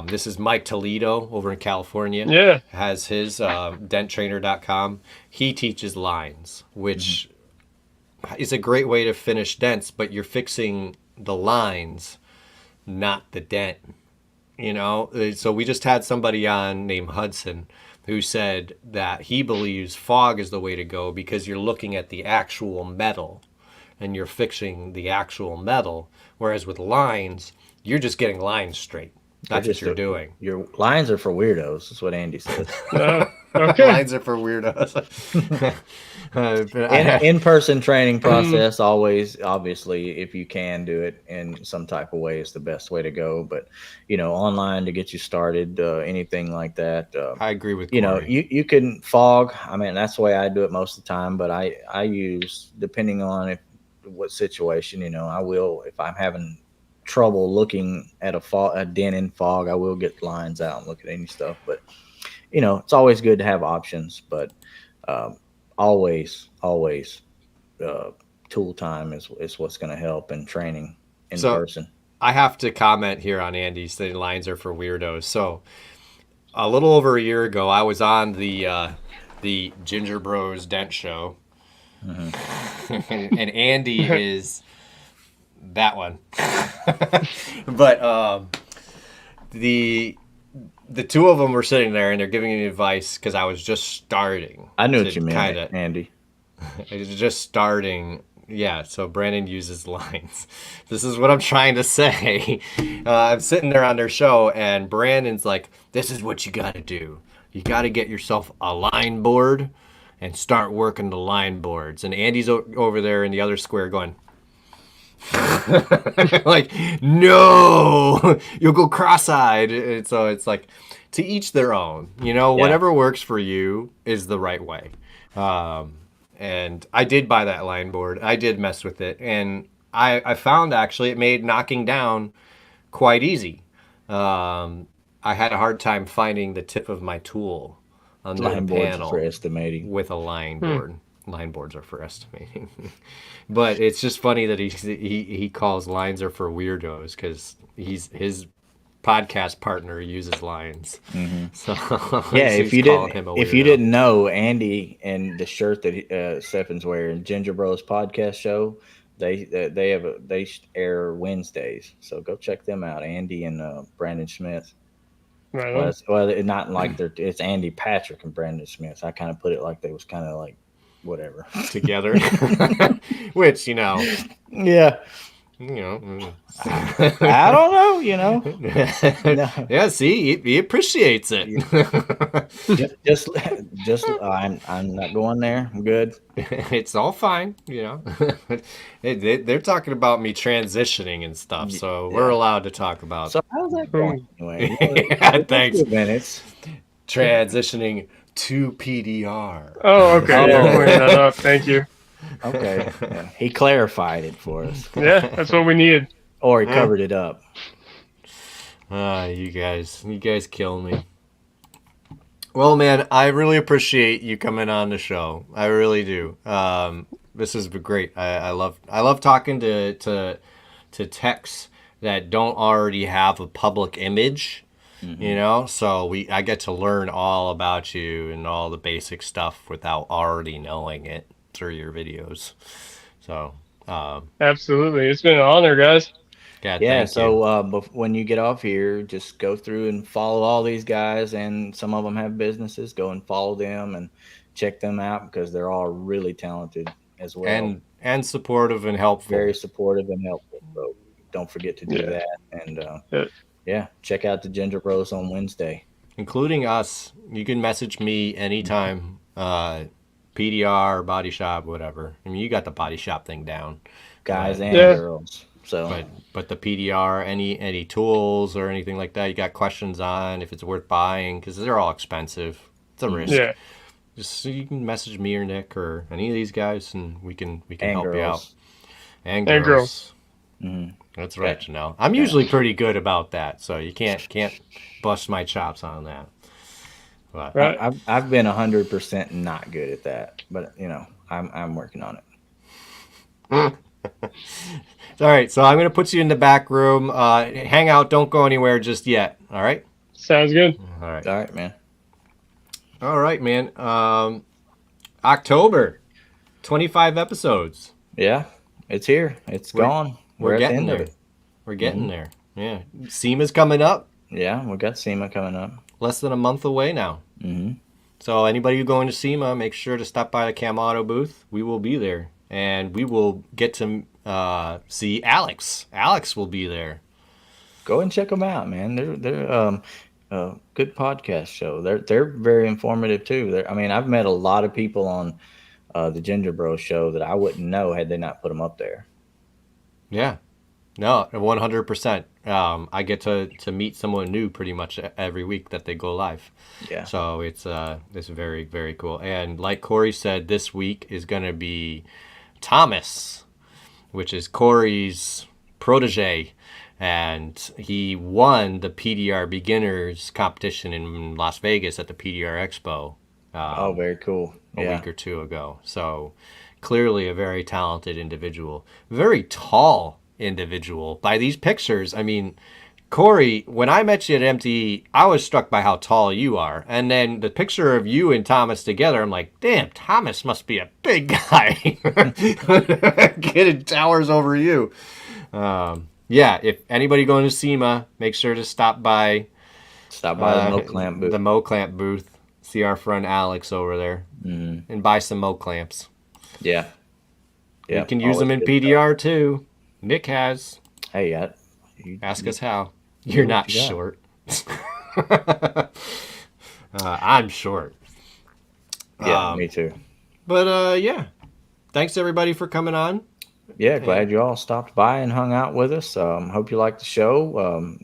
Speaker 2: This is Mike Toledo over in California.
Speaker 5: Yeah.
Speaker 2: Has his denttrainer.com. He teaches lines, which is a great way to finish dents, but you're fixing the lines, not the dent. So we just had somebody on named Hudson who said that he believes fog is the way to go because you're looking at the actual metal and you're fixing the actual metal, whereas with lines, you're just getting lines straight. That's what you're doing.
Speaker 3: Your lines are for weirdos, is what Andy says.
Speaker 5: Okay.
Speaker 2: Lines are for weirdos.
Speaker 3: In-person training process, always, obviously, if you can do it in some type of way, is the best way to go. But, online to get you started, anything like that.
Speaker 2: I agree with Corey.
Speaker 3: You can fog. I mean, that's the way I do it most of the time. But I use, depending on what situation, I will, if I'm having trouble looking at a dent in fog, I will get lines out and look at any stuff. But it's always good to have options, but always tool time is what's going to help in training in person.
Speaker 2: I have to comment here on Andy's saying lines are for weirdos. So a little over a year ago, I was on the Ginger Bros Dent Show, and Andy is that one. But the two of them were sitting there and they're giving me advice because I was just starting.
Speaker 3: I knew what you meant, Andy.
Speaker 2: I was just starting. Yeah, so Brandon uses lines. This is what I'm trying to say. I'm sitting there on their show and Brandon's like, this is what you got to do. You got to get yourself a line board and start working the line boards. And Andy's over there in the other square going, like, no, you'll go cross-eyed. And so it's like, to each their own. Whatever works for you is the right way. And I did buy that line board. I did mess with it, and I found actually it made knocking down quite easy. I had a hard time finding the tip of my tool on the panel
Speaker 3: for estimating
Speaker 2: with a line board. Line boards are for estimating. But it's just funny that he calls lines are for weirdos because his podcast partner uses lines. So
Speaker 3: yeah, if you didn't know, Andy and the shirt that Stefan's wearing, Ginger Bros podcast show, they air Wednesdays. So go check them out, Andy and Brandon Smith.
Speaker 5: Right.
Speaker 3: Well, it's not like it's Andy Patrick and Brandon Smith. I kind of put it like they was kind of like whatever
Speaker 2: together, which
Speaker 3: yeah.
Speaker 2: I
Speaker 3: don't know,
Speaker 2: No. Yeah, see, he appreciates it.
Speaker 3: just I'm not going there. I'm good.
Speaker 2: It's all fine, They're talking about me transitioning and stuff, so we're allowed to talk about.
Speaker 3: So how's that going anyway?
Speaker 2: Yeah, thanks.
Speaker 3: Minutes.
Speaker 2: Transitioning to PDR.
Speaker 5: Oh, okay. Yeah, clearing that up. Thank you.
Speaker 3: Okay. Yeah. He clarified it for us.
Speaker 5: Yeah, that's what we needed.
Speaker 3: Or he covered it up.
Speaker 2: You guys kill me. Well, man, I really appreciate you coming on the show. I really do. This has been great. I love talking to techs that don't already have a public image. you know, so I get to learn all about you and all the basic stuff without already knowing it through your videos. So,
Speaker 5: Absolutely. It's been an honor, guys.
Speaker 2: yeah,
Speaker 3: Yeah,
Speaker 2: thank you.
Speaker 3: so when you get off here, just go through and follow all these guys, and some of them have businesses. Go and follow them and check them out because they're all really talented as well.
Speaker 2: And supportive and helpful.
Speaker 3: Very supportive and helpful. So don't forget to do
Speaker 5: Yeah.
Speaker 3: that. And
Speaker 5: Yeah.
Speaker 3: yeah, check out the Ginger Bros on Wednesday.
Speaker 2: Including us. You can message me anytime, PDR, body shop, whatever. I mean, you got the body shop thing down.
Speaker 3: Guys and
Speaker 5: Yeah.
Speaker 3: girls. So
Speaker 2: But the PDR, any tools or anything like that, you got questions on if it's worth buying, because they're all expensive. It's a risk.
Speaker 5: Yeah.
Speaker 2: Just so you can message me or Nick or any of these guys, and we can help you out.
Speaker 3: girls.
Speaker 2: And
Speaker 5: And
Speaker 2: girls.
Speaker 3: Mhm.
Speaker 2: That's right, Janelle. I'm usually pretty good about that, so you can't bust my chops on that. But
Speaker 5: Right.
Speaker 3: I've been 100% not good at that, but you know, I'm working on it.
Speaker 2: all right, so I'm gonna put you in the back room. Hang out. Don't go anywhere just yet. All right.
Speaker 5: Sounds good.
Speaker 2: All right.
Speaker 3: All right, man.
Speaker 2: All right, man. October, 25 episodes.
Speaker 3: Yeah, it's here. It's gone.
Speaker 2: We're
Speaker 3: at the
Speaker 2: getting
Speaker 3: end
Speaker 2: there.
Speaker 3: of it.
Speaker 2: We're getting there. Yeah. SEMA's coming up.
Speaker 3: Yeah, we got SEMA coming up.
Speaker 2: Less than a month away now.
Speaker 3: Mm-hmm.
Speaker 2: So anybody who's going to SEMA, make sure to stop by the Cam Auto booth. We will be there, and we will get to see Alex. Alex will be there.
Speaker 3: Go and check them out, man. They're good podcast show. They're very informative too. I mean, I've met a lot of people on the Ginger Bros show that I wouldn't know had they not put them up there.
Speaker 2: Yeah. No, 100%. I get to meet someone new pretty much every week that they go live.
Speaker 3: Yeah.
Speaker 2: So it's very, very cool. And like Corey said, this week is going to be Thomas, which is Corey's protege. And he won the PDR beginners competition in Las Vegas at the PDR Expo.
Speaker 3: Oh, very cool.
Speaker 2: A week or two ago. So clearly a very talented individual. Very tall individual. By these pictures, I mean, Corey, when I met you at MTE, I was struck by how tall you are. And then the picture of you and Thomas together, I'm like, damn, Thomas must be a big guy. Kid towers over you. Yeah, if anybody going to SEMA, make sure to stop by
Speaker 3: the Mo Clamp booth.
Speaker 2: The Mo Clamp booth. See our friend Alex over there, and buy some Mo clamps.
Speaker 3: Yeah.
Speaker 2: You can use them in PDR too. Nick has.
Speaker 3: Hey,
Speaker 2: Ask us how. You're not short. I'm short.
Speaker 3: Yeah, me too.
Speaker 2: But yeah, thanks everybody for coming on.
Speaker 3: Yeah, glad you all stopped by and hung out with us. Hope you liked the show.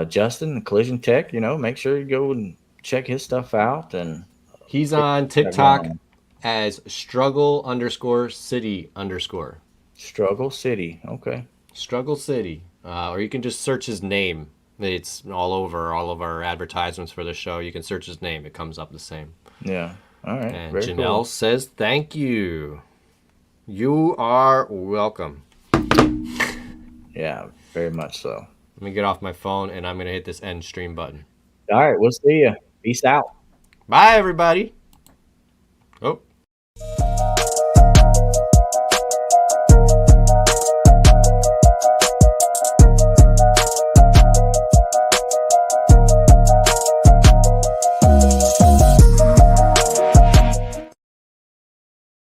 Speaker 3: Justin, the Collision Tech, make sure you go and check his stuff out. And
Speaker 2: he's on TikTok as struggle_city_.
Speaker 3: Struggle City. Okay.
Speaker 2: Struggle City. Or you can just search his name. It's all over all of our advertisements for the show. You can search his name. It comes up the same.
Speaker 3: Yeah. All right.
Speaker 2: And
Speaker 3: very
Speaker 2: Janelle
Speaker 3: cool.
Speaker 2: says thank you. You are welcome.
Speaker 3: Yeah, very much so.
Speaker 2: Let me get off my phone, and I'm going to hit this end stream button.
Speaker 3: All right. We'll see you. Peace out.
Speaker 2: Bye, everybody.